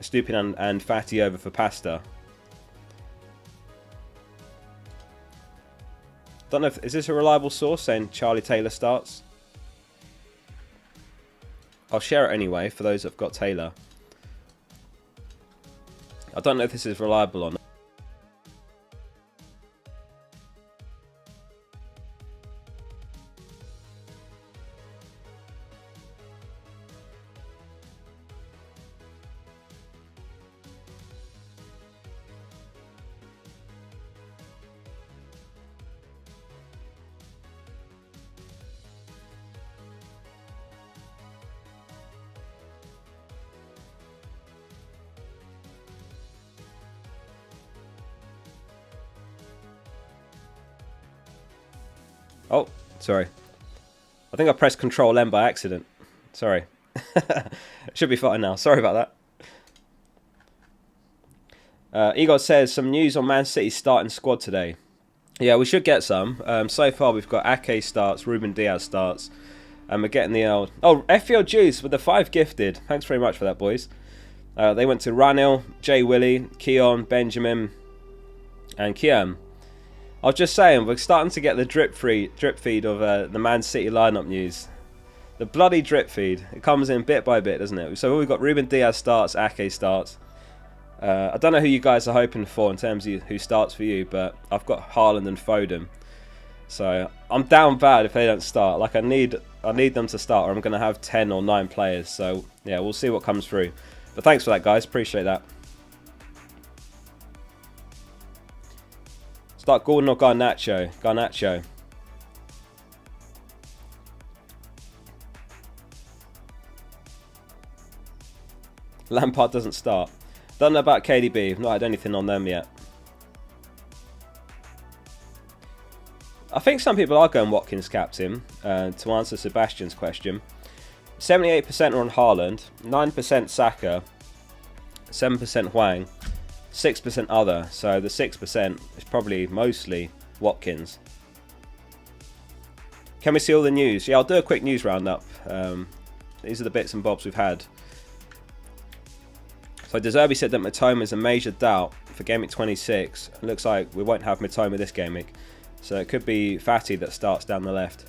Stupinian and Fatty over for pasta. Don't know if is this a reliable source saying Charlie Taylor starts. I'll share it anyway for those that've got Taylor. I don't know if this is reliable or not. Oh, sorry. I think I pressed Control M by accident. Sorry. Should be fine now. Sorry about that. Igor says, some news on Man City's starting squad today. Yeah, we should get some. So far, we've got Ake starts, Ruben Diaz starts, and we're getting the old... Oh, FPL Juice with the 5 gifted. Thanks very much for that, boys. They went to Ranil, Jay Willie, Keon, Benjamin, and Kian. I was just saying, we're starting to get the drip feed of the Man City lineup news. The bloody drip feed. It comes in bit by bit, doesn't it? So we've got Ruben Diaz starts, Ake starts. I don't know who you guys are hoping for in terms of who starts for you, but I've got Haaland and Foden. So I'm down bad if they don't start. Like I need them to start, or I'm going to have 10 or 9 players. So yeah, we'll see what comes through. But thanks for that, guys. Appreciate that. Start Gordon or Garnacho? Garnacho. Lampard doesn't start. Don't know about KDB. I've not had anything on them yet. I think some people are going Watkins captain, to answer Sebastian's question. 78% are on Haaland, 9% Saka, 7% Hwang, 6% other. So the 6% is probably mostly Watkins. Can we see all the news? Yeah, I'll do a quick news roundup. These are the bits and bobs we've had. So De Zerbi said that Mitoma is a major doubt for Game Week 26. It looks like we won't have Mitoma this game week. So it could be Fatty that starts down the left.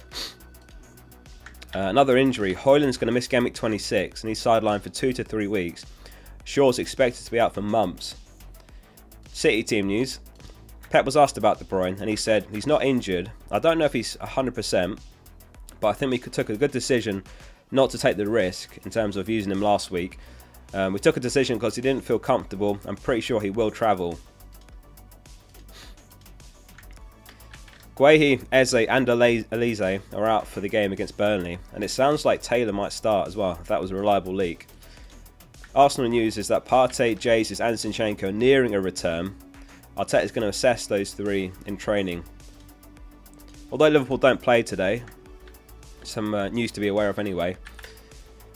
Another injury. Højlund's going to miss Game Week 26 and he's sidelined for 2 to 3 weeks. Shaw's expected to be out for months. City team news. Pep was asked about De Bruyne and he said he's not injured. I don't know if he's 100%, but I think we took a good decision not to take the risk in terms of using him last week. We took a decision because he didn't feel comfortable. I'm pretty sure he will travel. Guehi, Eze and Elise are out for the game against Burnley, and it sounds like Taylor might start as well, if that was a reliable leak. Arsenal news is that Partey, Jesus and Zinchenko are nearing a return. Arteta is going to assess those three in training. Although Liverpool don't play today, some news to be aware of anyway.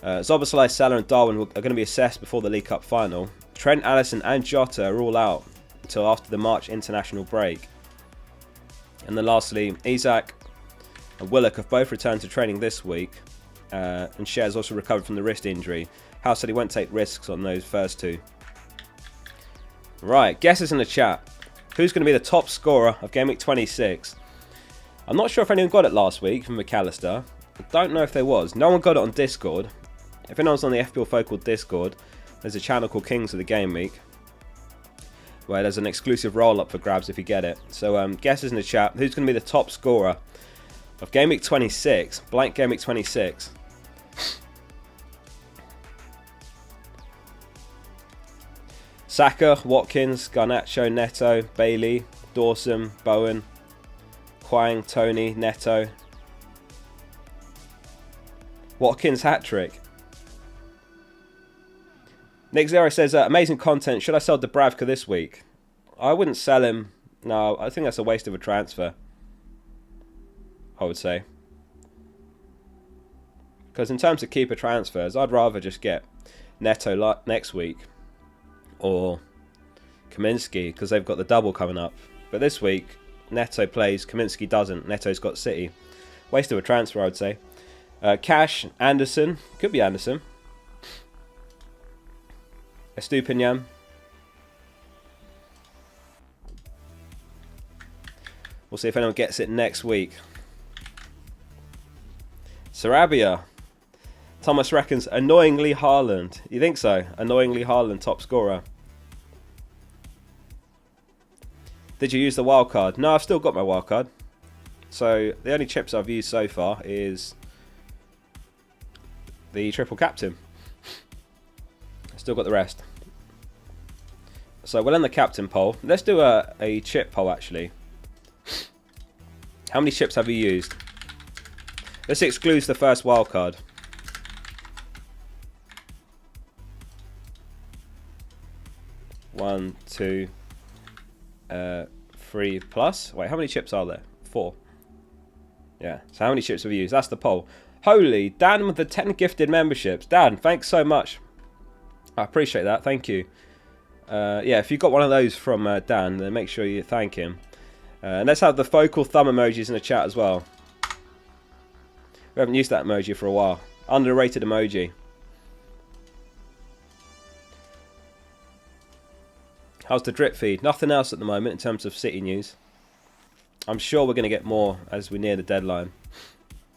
Szoboszlai, Salah and Darwin are going to be assessed before the League Cup final. Trent, Alisson and Jota are all out until after the March international break. And then lastly, Isak and Willock have both returned to training this week. And Cher's also recovered from the wrist injury. House said he won't take risks on those first two. Right, guesses in the chat. Who's going to be the top scorer of Game Week 26? I'm not sure if anyone got it last week from McAllister. I don't know if there was. No one got it on Discord. If anyone's on the FPL Discord, there's a channel called Kings of the Game Week, where there's an exclusive roll-up for grabs if you get it. So guesses in the chat. Who's going to be the top scorer of Game Week 26? Blank Game Week 26. Saka, Watkins, Garnacho, Neto, Bailey, Dawson, Bowen, Hwang, Tony, Neto. Watkins hat-trick. Nick Zero says, amazing content. Should I sell Dubravka this week? I wouldn't sell him. No, I think that's a waste of a transfer. I would say. Because in terms of keeper transfers, I'd rather just get Neto next week. Or Kaminsky, because they've got the double coming up. But this week, Neto plays, Kaminsky doesn't. Neto's got City. Waste of a transfer, I would say. Cash, Anderson. Could be Anderson. Estupinian. We'll see if anyone gets it next week. Sarabia. Thomas reckons annoyingly Haaland. You think so? Annoyingly Haaland, top scorer. Did you use the wild card? No, I've still got my wild card. So the only chips I've used so far is the triple captain. Still got the rest. So we'll end the captain poll. Let's do a chip poll actually. How many chips have you used? This excludes the first wild card. One, two, 3 plus. Wait, how many chips are there? 4. Yeah. So how many chips have you used? That's the poll. Holy, Dan with the 10 gifted memberships. Dan, thanks so much. I appreciate that. Thank you. Yeah, if you got one of those from Dan, then make sure you thank him. And let's have the focal thumb emojis in the chat as well. We haven't used that emoji for a while. Underrated emoji. How's the drip feed? Nothing else at the moment in terms of City news. I'm sure we're going to get more as we near the deadline.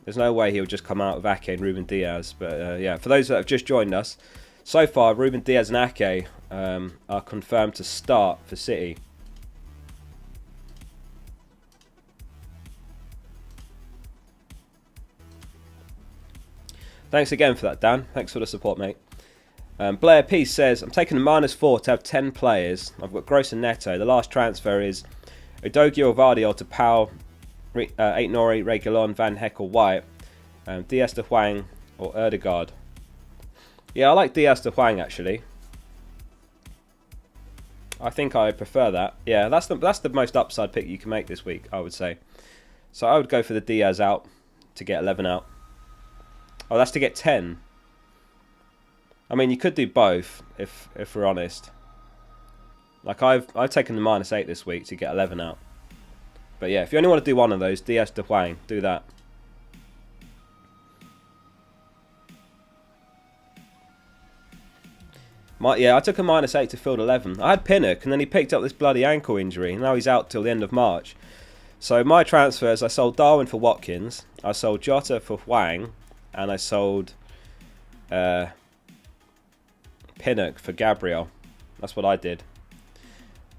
There's no way he'll just come out with Ake and Ruben Diaz. But yeah, for those that have just joined us, so far Ruben Diaz and Ake are confirmed to start for City. Thanks again for that, Dan. Thanks for the support, mate. Blair Peace says, I'm taking a -4 to have 10 players. I've got Gross and Neto. The last transfer is Udogie or Vardy to Powell, Eight Nori, Reguilon, Van Heck or White, Diaz to Hwang or Erdegaard. Yeah, I like Diaz to Hwang actually. I think I prefer that. Yeah, that's the most upside pick you can make this week, I would say. So I would go for the Diaz out to get 11 out. Oh, that's to get 10. I mean, you could do both if we're honest. Like I've taken the -8 this week to get 11 out. But yeah, if you only want to do one of those, Diaz to Hwang, do that. I took a -8 to field 11. I had Pinnock, and then he picked up this bloody ankle injury, and now he's out till the end of March. So my transfers, I sold Darwin for Watkins, I sold Jota for Hwang, and I sold Pinnock for Gabriel. That's what I did.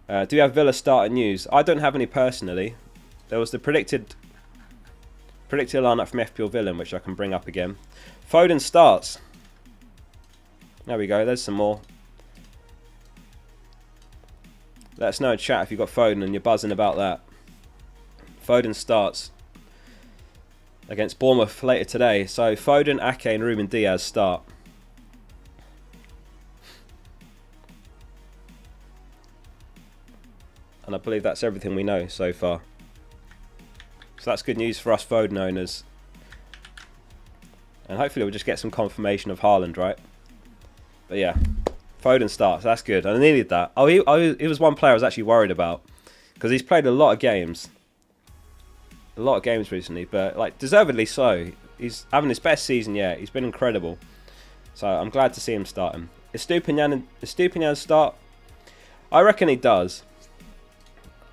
Do you have Villa starting news? I don't have any personally. There was the predicted lineup from FPL Villa, which I can bring up again. Foden starts. There we go, there's some more. Let us know in chat if you've got Foden and you're buzzing about that. Foden starts against Bournemouth later today. So Foden, Ake and Ruben Diaz start. And I believe that's everything we know so far. So that's good news for us Foden owners. And hopefully we'll just get some confirmation of Haaland, right? But yeah, Foden starts. That's good. I needed that. Oh, he was one player I was actually worried about. Because he's played a lot of games. A lot of games recently. But like deservedly so. He's having his best season yet. He's been incredible. So I'm glad to see him starting. Is Stupinian start? I reckon he does.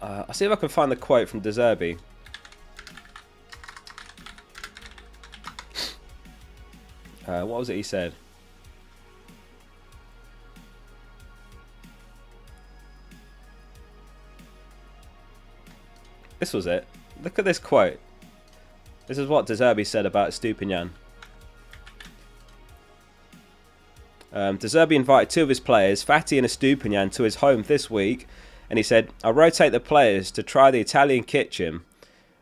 I'll see if I can find the quote from De Zerbi. What was it he said? This was it. Look at this quote. This is what De Zerbi said about Stupinian. De Zerbi invited two of his players, Fati and Estupinian, to his home this week. And he said, I rotate the players to try the Italian kitchen.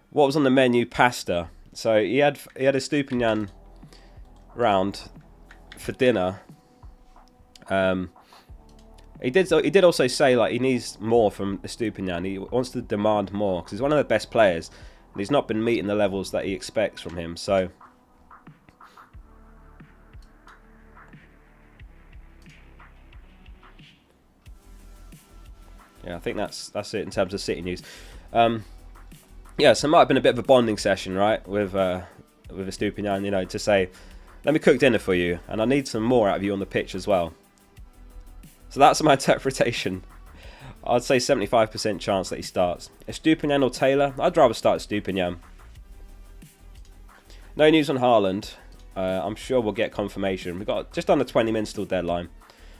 What was on the menu? Pasta. So he had Estupinian round for dinner. He did also say like he needs more from Estupinian. He wants to demand more because he's one of the best players, and he's not been meeting the levels that he expects from him. So yeah, I think that's it in terms of City news. Yeah, so it might have been a bit of a bonding session, right, with Estupinian, you know, to say, let me cook dinner for you, and I need some more out of you on the pitch as well. So that's my interpretation. I'd say 75% chance that he starts. Estupinian or Taylor? I'd rather start Estupinian. No news on Haaland. I'm sure we'll get confirmation. We've got just under 20 minutes till deadline.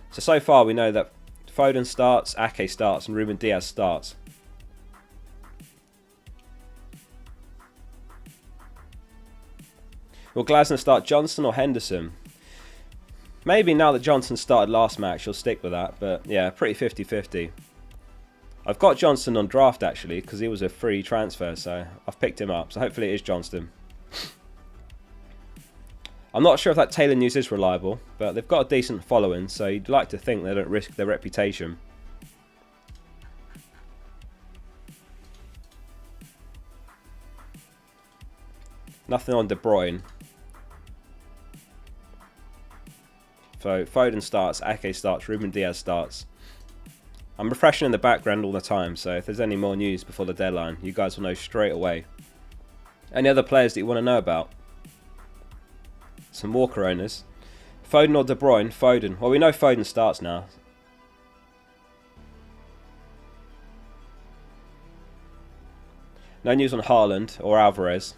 So far we know that Foden starts, Ake starts, and Ruben Diaz starts. Will Glasner start Johnson or Henderson? Maybe now that Johnson started last match, he'll stick with that. But yeah, pretty 50-50. I've got Johnson on draft actually, because he was a free transfer, so I've picked him up. So hopefully it is Johnston. I'm not sure if that Taylor news is reliable, but they've got a decent following, so you'd like to think they don't risk their reputation. Nothing on De Bruyne. So Foden starts, Ake starts, Ruben Diaz starts. I'm refreshing in the background all the time, so if there's any more news before the deadline, you guys will know straight away. Any other players that you want to know about? Some Walker owners. Foden or De Bruyne? Foden. Well, we know Foden starts now. No news on Haaland or Alvarez.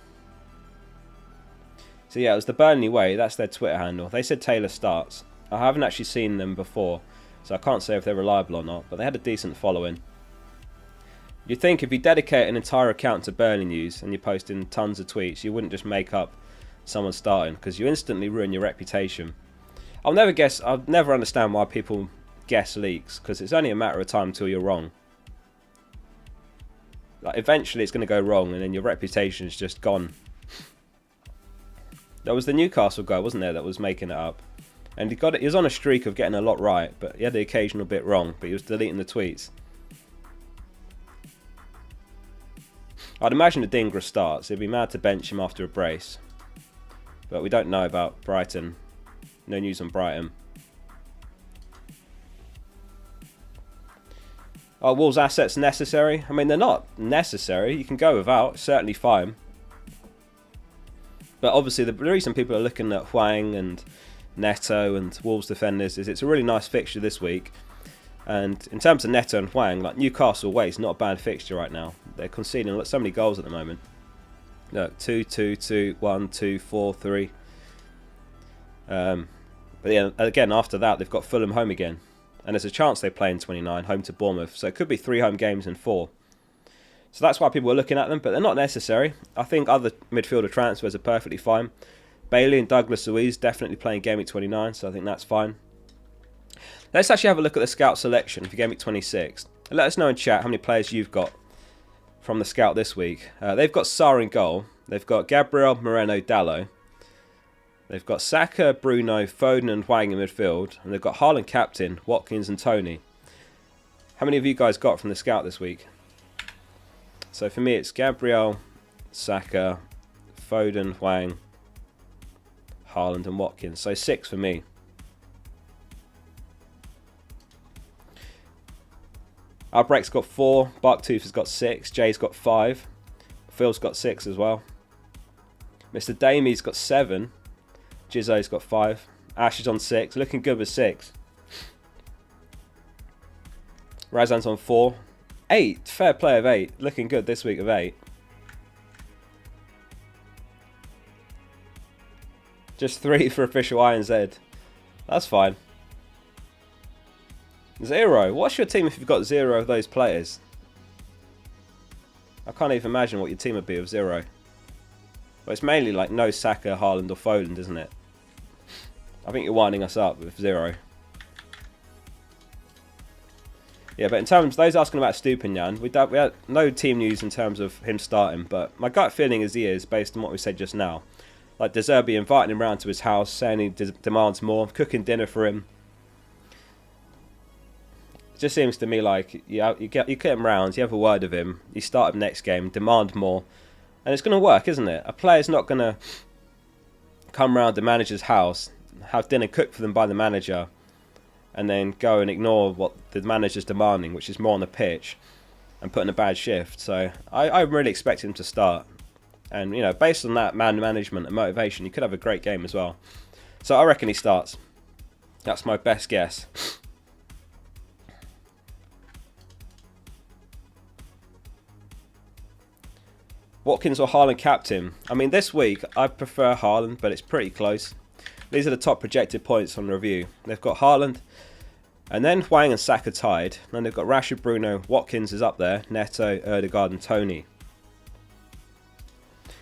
So yeah, it was the Burnley Way. That's their Twitter handle. They said Taylor starts. I haven't actually seen them before, so I can't say if they're reliable or not, but they had a decent following. You'd think if you dedicate an entire account to Burnley news and you're posting tons of tweets, you wouldn't just make up someone starting, because you instantly ruin your reputation. I'll never understand why people guess leaks, because it's only a matter of time till you're wrong. Like, eventually it's going to go wrong, and then your reputation is just gone. There was the Newcastle guy, wasn't there, that was making it up. And he got it. He was on a streak of getting a lot right, but he had the occasional bit wrong. But he was deleting the tweets. I'd imagine the Dingra starts. He'd be mad to bench him after a brace. But we don't know about Brighton. No news on Brighton. Are Wolves' assets necessary? I mean, they're not necessary. You can go without. Certainly fine. But obviously, the reason people are looking at Hwang and Neto and Wolves defenders is it's a really nice fixture this week. And in terms of Neto and Hwang, like Newcastle away is not a bad fixture right now. They're conceding so many goals at the moment. Look, 2-2-2, 1-2, 4-3. But yeah, again, after that, they've got Fulham home again. And there's a chance they play in 29, home to Bournemouth. So it could be 3 home games in 4. So that's why people are looking at them, but they're not necessary. I think other midfielder transfers are perfectly fine. Bailey and Douglas Luiz definitely playing Game Week 29, so I think that's fine. Let's actually have a look at the scout selection for Game Week 26. And let us know in chat how many players you've got from the scout this week. They've got Sarr in goal. They've got Gabriel, Moreno, Dallo. They've got Saka, Bruno, Foden and Hwang in midfield. And they've got Haaland captain, Watkins and Tony. How many of you guys got from the scout this week? So for me it's Gabriel, Saka, Foden, Hwang, Haaland and Watkins. So 6 for me. Albrecht's got 4, Barktooth has got 6, Jay's got 5, Phil's got 6 as well. Mr. Damie's got 7, Jizzo's got 5, Ash is on 6, looking good with 6. Razan's on 4, 8, fair play of 8, looking good this week of 8. Just 3 for official I and Z, that's fine. 0. What's your team if you've got 0 of those players? I can't even imagine what your team would be with 0. Well, it's mainly like no Saka, Haaland or Foden, isn't it? I think you're winding us up with 0. Yeah, but in terms of those asking about Stupinian, we had no team news in terms of him starting, but my gut feeling is he is, based on what we said just now. Like De Zerbi inviting him round to his house, saying he demands more, cooking dinner for him. It just seems to me like you get him round, you have a word of him, you start him next game, demand more, and it's going to work, isn't it? A player's not going to come round the manager's house, have dinner cooked for them by the manager, and then go and ignore what the manager's demanding, which is more on the pitch, and put in a bad shift. So I'm really expecting him to start. And, you know, based on that man management and motivation, you could have a great game as well. So I reckon he starts. That's my best guess. Watkins or Haaland captain? I mean, this week I prefer Haaland, but it's pretty close. These are the top projected points on the review. They've got Haaland, and then Hwang and Saka tied. Then they've got Rashford, Bruno, Watkins is up there, Neto, Ødegaard and Tony.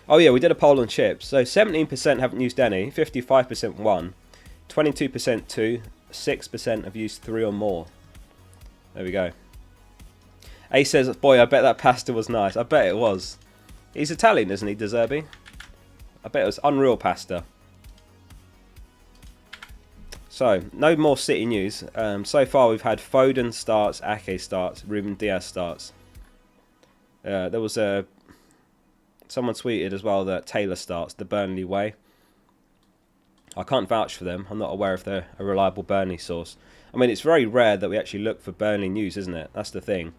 Oh yeah, we did a poll on chips. So 17% haven't used any, 55% 1, 22% 2, 6% have used 3 or more. There we go. A says, boy, I bet that pasta was nice. I bet it was. He's Italian, isn't he, De Zerbi? I bet it was unreal pasta. So, no more City news. So far we've had Foden starts, Ake starts, Ruben Diaz starts. There was someone tweeted as well that Taylor starts the Burnley way. I can't vouch for them. I'm not aware if they're a reliable Burnley source. I mean, it's very rare that we actually look for Burnley news, isn't it? That's the thing.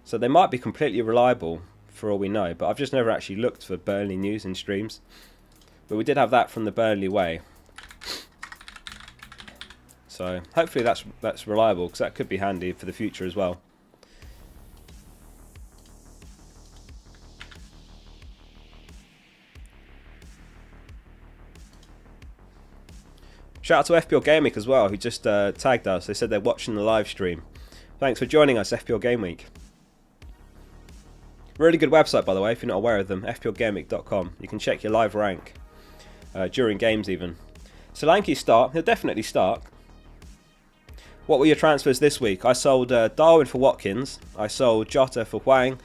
So they might be completely reliable for all we know, but I've just never actually looked for Burnley news in streams. But we did have that from the Burnley way. So hopefully that's reliable, because that could be handy for the future as well. Shout out to FPL Gameweek as well, who just tagged us. They said they're watching the live stream. Thanks for joining us, FPL Gameweek. Really good website, by the way, if you're not aware of them, fplgameweek.com. You can check your live rank during games even. Solanke start. He'll definitely start. What were your transfers this week? I sold Darwin for Watkins. I sold Jota for Hwang.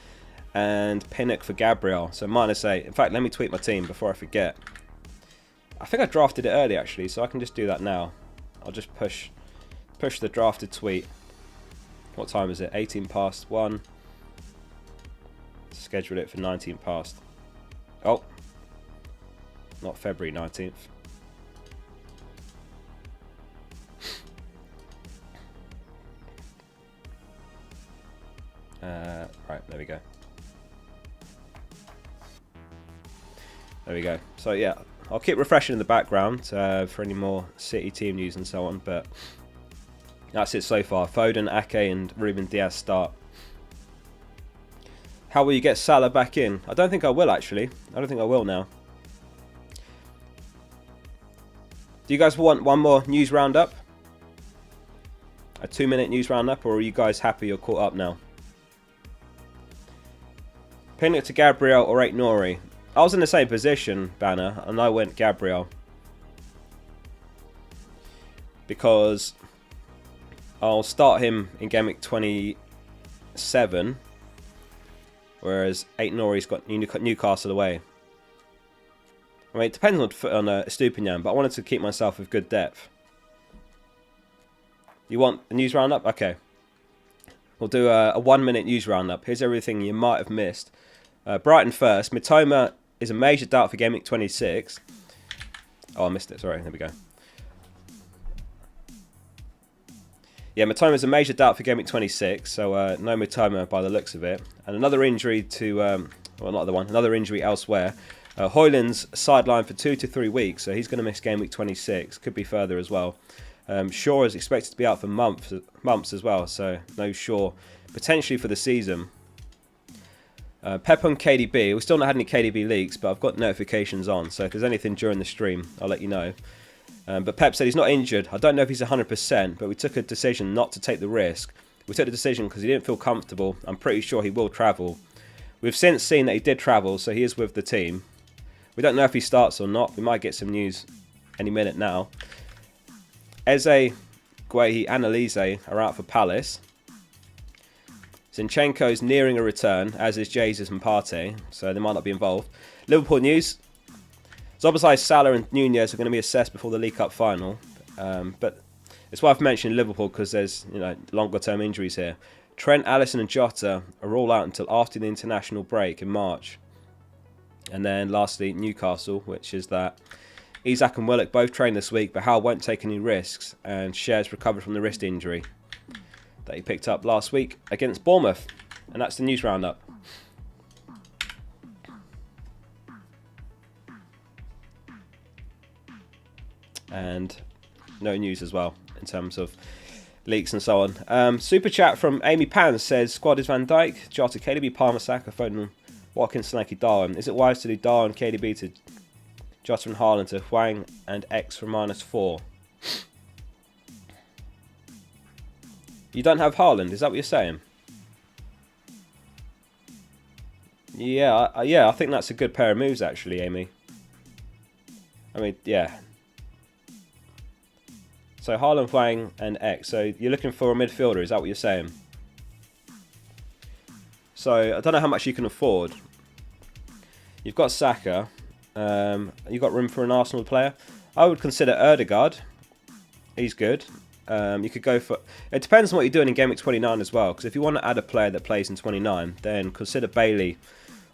and Pinnock for Gabriel. So -8. In fact, let me tweet my team before I forget. I think I drafted it early actually, so I can just do that now. I'll just push the drafted tweet. What time is it? 18 past 1. Scheduled it for 19 past. Oh, not February 19th. Right, there we go. There we go. So yeah, I'll keep refreshing in the background for any more City team news and so on, but that's it so far. Foden, Ake and Ruben Diaz start. How will you get Salah back in? I don't think I will actually. I don't think I will now. Do you guys want one more news roundup? A 2-minute news roundup, or are you guys happy you're caught up now? Pin it to Gabriel or Nori. I was in the same position, Banner, and I went Gabriel. Because I'll start him in Gameweek 27, whereas Nori's got Newcastle away. I mean, it depends on Estupinian, but I wanted to keep myself with good depth. You want a news roundup? Okay. We'll do a 1-minute news roundup. Here's everything you might have missed. Brighton first. Mitoma is a major doubt for Gameweek 26. Oh, I missed it. Sorry. There we go. Yeah, Mitoma is a major doubt for Gameweek 26, so no Mitoma by the looks of it. And another injury to, well, not the one, another injury elsewhere. Højlund's sidelined for 2 to 3 weeks, so he's going to miss Gameweek 26. Could be further as well. Shaw is expected to be out for months as well, so no Shaw potentially for the season. Pep on KDB. We've still not had any KDB leaks, but I've got notifications on, so if there's anything during the stream, I'll let you know. But Pep said he's not injured. I don't know if he's 100%, but we took a decision not to take the risk. We took the decision because he didn't feel comfortable. I'm pretty sure he will travel. We've since seen that he did travel, so he is with the team. We don't know if he starts or not. We might get some news any minute now. Eze, Guehi and Elise are out for Palace. Zinchenko's nearing a return, as is Jesus and Partey, so they might not be involved. Liverpool news. Szoboszlai, Salah and Nunez are going to be assessed before the League Cup final. But it's worth mentioning Liverpool because there's longer term injuries here. Trent, Alisson and Jota are all out until after the international break in March. And then lastly, Newcastle, which is that Isak and Willock both trained this week, but Hal won't take any risks, and Shares recovered from the wrist injury that he picked up last week against Bournemouth. And that's the news roundup. And no news as well in terms of leaks and so on. Super chat from Amy Pan says, squad is Van Dijk, Jota, KDB, Palmer, Saka, Foden, Watkins, Snakey, Darwin. Is it wise to do Darwin, KDB to Jota and Haaland to Hwang and X for -4? You don't have Haaland, is that what you're saying? Yeah, I think that's a good pair of moves actually, Amy. I mean, yeah. So Haaland, Hwang and X. So you're looking for a midfielder, is that what you're saying? So I don't know how much you can afford. You've got Saka. You've got room for an Arsenal player. I would consider Ødegaard. He's good. You could go for... It depends on what you're doing in Gameweek 29 as well. Because if you want to add a player that plays in 29, then consider Bailey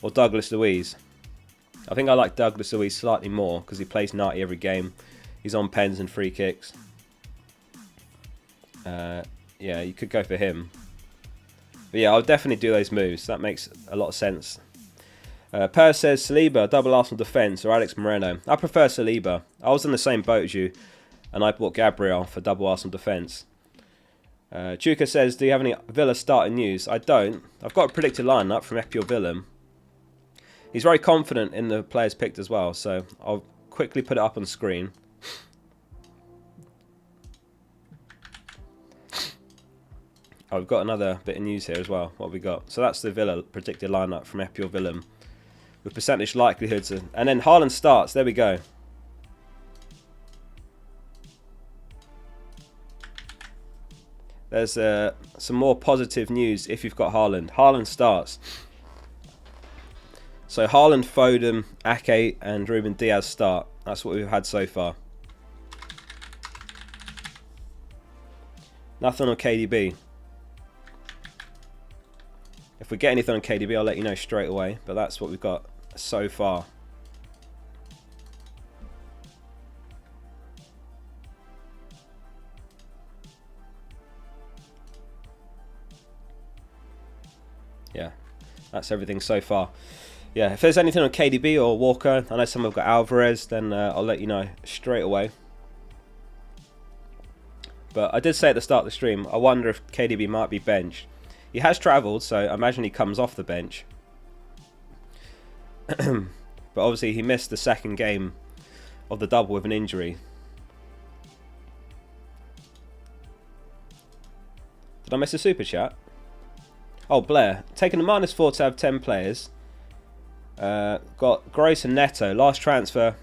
or Douglas Luiz. I think I like Douglas Luiz slightly more because he plays 90 every game. He's on pens and free kicks. Yeah, you could go for him. But yeah, I'll definitely do those moves. That makes a lot of sense. Per says Saliba, double Arsenal defence, or Alex Moreno. I prefer Saliba. I was in the same boat as you, and I bought Gabriel for double Arsenal defence. Chuka says, do you have any Villa starting news? I don't. I've got a predicted lineup from FPL Willem. He's very confident in the players picked as well, so I'll quickly put it up on screen. Oh, we've got another bit of news here as well. What have we got? So that's the Villa predicted lineup from FPL Willem with percentage likelihoods. And then Haaland starts. There we go. There's some more positive news if you've got Haaland. Haaland starts. So Haaland, Foden, Ake and Ruben Diaz start. That's what we've had so far. Nothing on KDB. If we get anything on KDB, I'll let you know straight away. But that's what we've got so far. Yeah, that's everything so far. Yeah, if there's anything on KDB or Walker, I know some have got Alvarez, then I'll let you know straight away. But I did say at the start of the stream, I wonder if KDB might be benched. He has travelled, so I imagine he comes off the bench. But obviously he missed the second game of the double with an injury. Did I miss a super chat? Oh, Blair. Taking a -4 to have 10 players. Got Gross and Neto. Last transfer.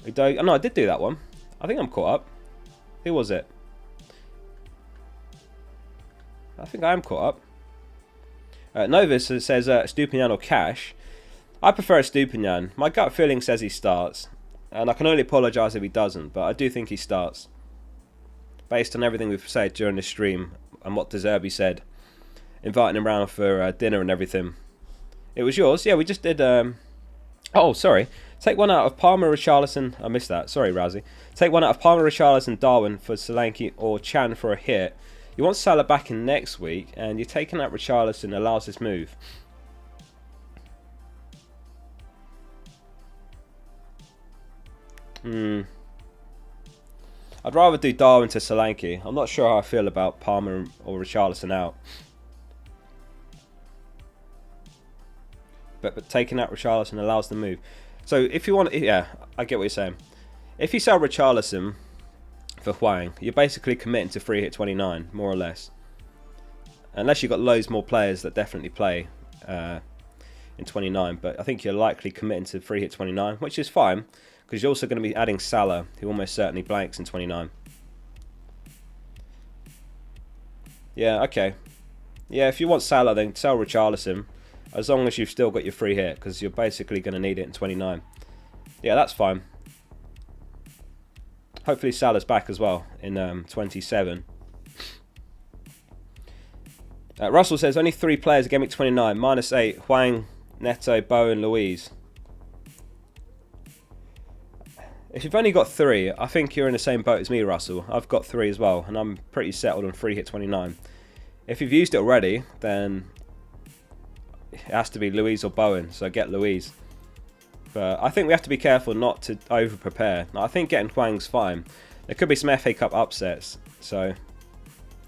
Oh, no, I did do that one. I think I'm caught up. Who was it? I think I am caught up. Novus says Stupinian or Cash. I prefer Stupinian. My gut feeling says he starts. And I can only apologise if he doesn't. But I do think he starts. Based on everything we've said during the stream. And what De Zerbi said. Inviting him round for dinner and everything. It was yours? Yeah, we just did... Oh, sorry. Take one out of Palmer, Richarlison. I missed that. Sorry, Razzie. Take one out of Palmer, Richarlison, Darwin for Solanke or Chan for a hit. You want Salah back in next week, and you're taking out Richarlison allows this move. I'd rather do Darwin to Solanke. I'm not sure how I feel about Palmer or Richarlison out. But taking out Richarlison allows the move. So if you want... Yeah, I get what you're saying. If you sell Richarlison for Hwang, you're basically committing to free hit 29, more or less. Unless you've got loads more players that definitely play in 29. But I think you're likely committing to free hit 29, which is fine. Because you're also going to be adding Salah, who almost certainly blanks in 29. Yeah, okay. Yeah, if you want Salah, then sell Richarlison. As long as you've still got your free hit, because you're basically going to need it in 29. Yeah, that's fine. Hopefully Salah's back as well in 27. Russell says, only 3 players at Gameweek 29. -8, Hwang, Neto, Bowen, Louise. If you've only got 3, I think you're in the same boat as me, Russell. I've got 3 as well, and I'm pretty settled on free hit 29. If you've used it already, then... it has to be Louise or Bowen, so get Louise. But I think we have to be careful not to over-prepare. I think getting Hwang's fine. There could be some FA Cup upsets, so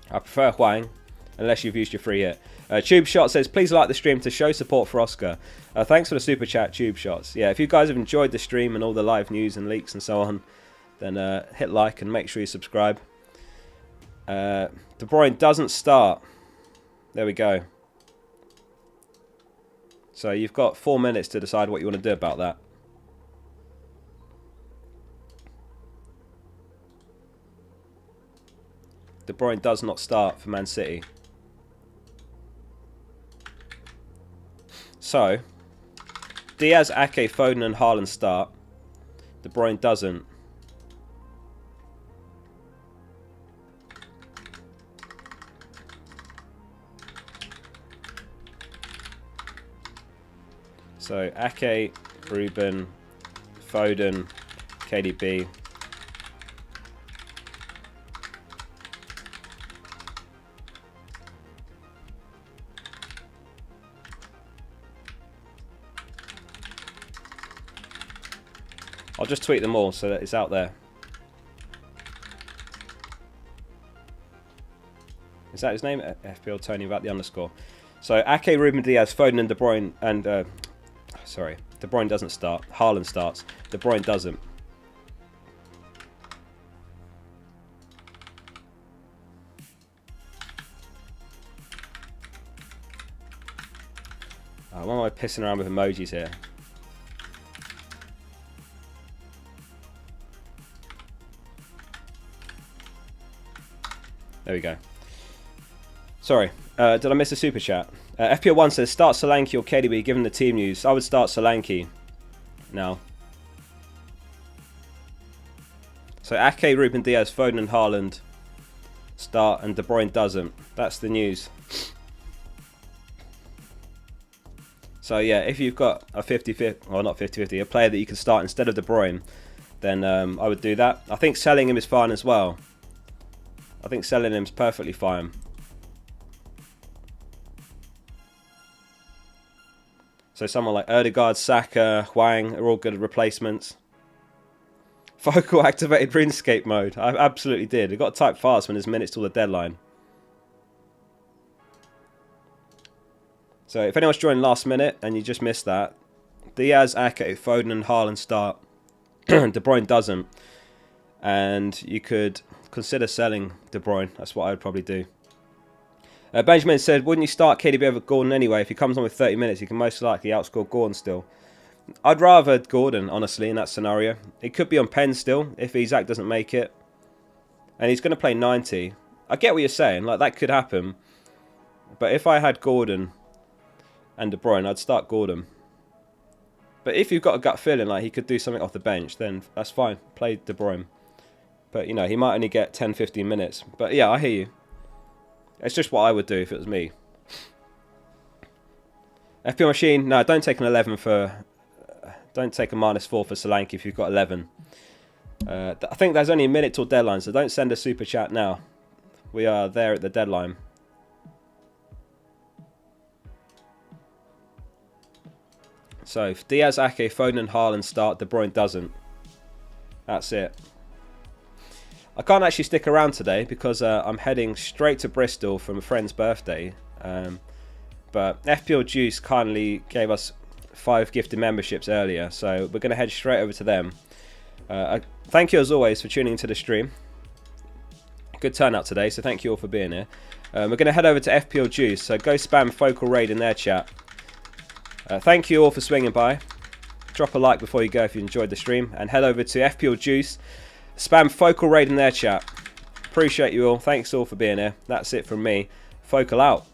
I prefer Hwang, unless you've used your free hit. Tube Shot says, please like the stream to show support for Oscar. Thanks for the super chat, Tube Shots. Yeah, if you guys have enjoyed the stream and all the live news and leaks and so on, then hit like and make sure you subscribe. De Bruyne doesn't start. There we go. So you've got 4 minutes to decide what you want to do about that. De Bruyne does not start for Man City. So, Diaz, Ake, Foden and Haaland start. De Bruyne doesn't. So, Ake, Ruben, Foden, KDB. I'll just tweet them all so that it's out there. Is that his name? FPL Tony about the underscore. So, Ake, Ruben Diaz, Foden and De Bruyne and... sorry, De Bruyne doesn't start. Haaland starts. De Bruyne doesn't. Why am I pissing around with emojis here? There we go. Sorry, did I miss a super chat? FPL1 says start Solanke or KDB given the team news. I would start Solanke now. So Ake, Ruben Diaz, Foden and Haaland start and De Bruyne doesn't. That's the news. So yeah, if you've got a 50-50, well not 50-50, a player that you can start instead of De Bruyne, then I would do that. I think selling him is fine as well. I think selling him is perfectly fine. So someone like Ødegaard, Saka, Hwang are all good replacements. Focal activated RuneScape mode. I absolutely did. I got to type fast when there's minutes till the deadline. So if anyone's joined last minute and you just missed that, Diaz, Ake, Foden and Haaland start. De Bruyne doesn't. And you could consider selling De Bruyne. That's what I would probably do. Benjamin said, wouldn't you start KDB over Gordon anyway? If he comes on with 30 minutes, he can most likely outscore Gordon still. I'd rather Gordon, honestly, in that scenario. It could be on pen still, if Isaac doesn't make it. And he's going to play 90. I get what you're saying, like that could happen. But if I had Gordon and De Bruyne, I'd start Gordon. But if you've got a gut feeling like he could do something off the bench, then that's fine. Play De Bruyne. But, you know, he might only get 10-15 minutes. But, yeah, I hear you. It's just what I would do if it was me. FPL Machine, no, don't take an 11 for... Don't take a -4 for Solanke if you've got 11. I think there's only a minute till deadline, so don't send a super chat now. We are there at the deadline. So, if Diaz, Ake, Foden and Haaland start, De Bruyne doesn't. That's it. I can't actually stick around today because I'm heading straight to Bristol from a friend's birthday. But FPL Juice kindly gave us 5 gifted memberships earlier, so we're going to head straight over to them. Thank you as always for tuning into the stream. Good turnout today, so thank you all for being here. We're going to head over to FPL Juice, so go spam Focal Raid in their chat. Thank you all for swinging by. Drop a like before you go if you enjoyed the stream, and head over to FPL Juice. Spam Focal Raid in their chat. Appreciate you all. Thanks all for being here. That's it from me. Focal out.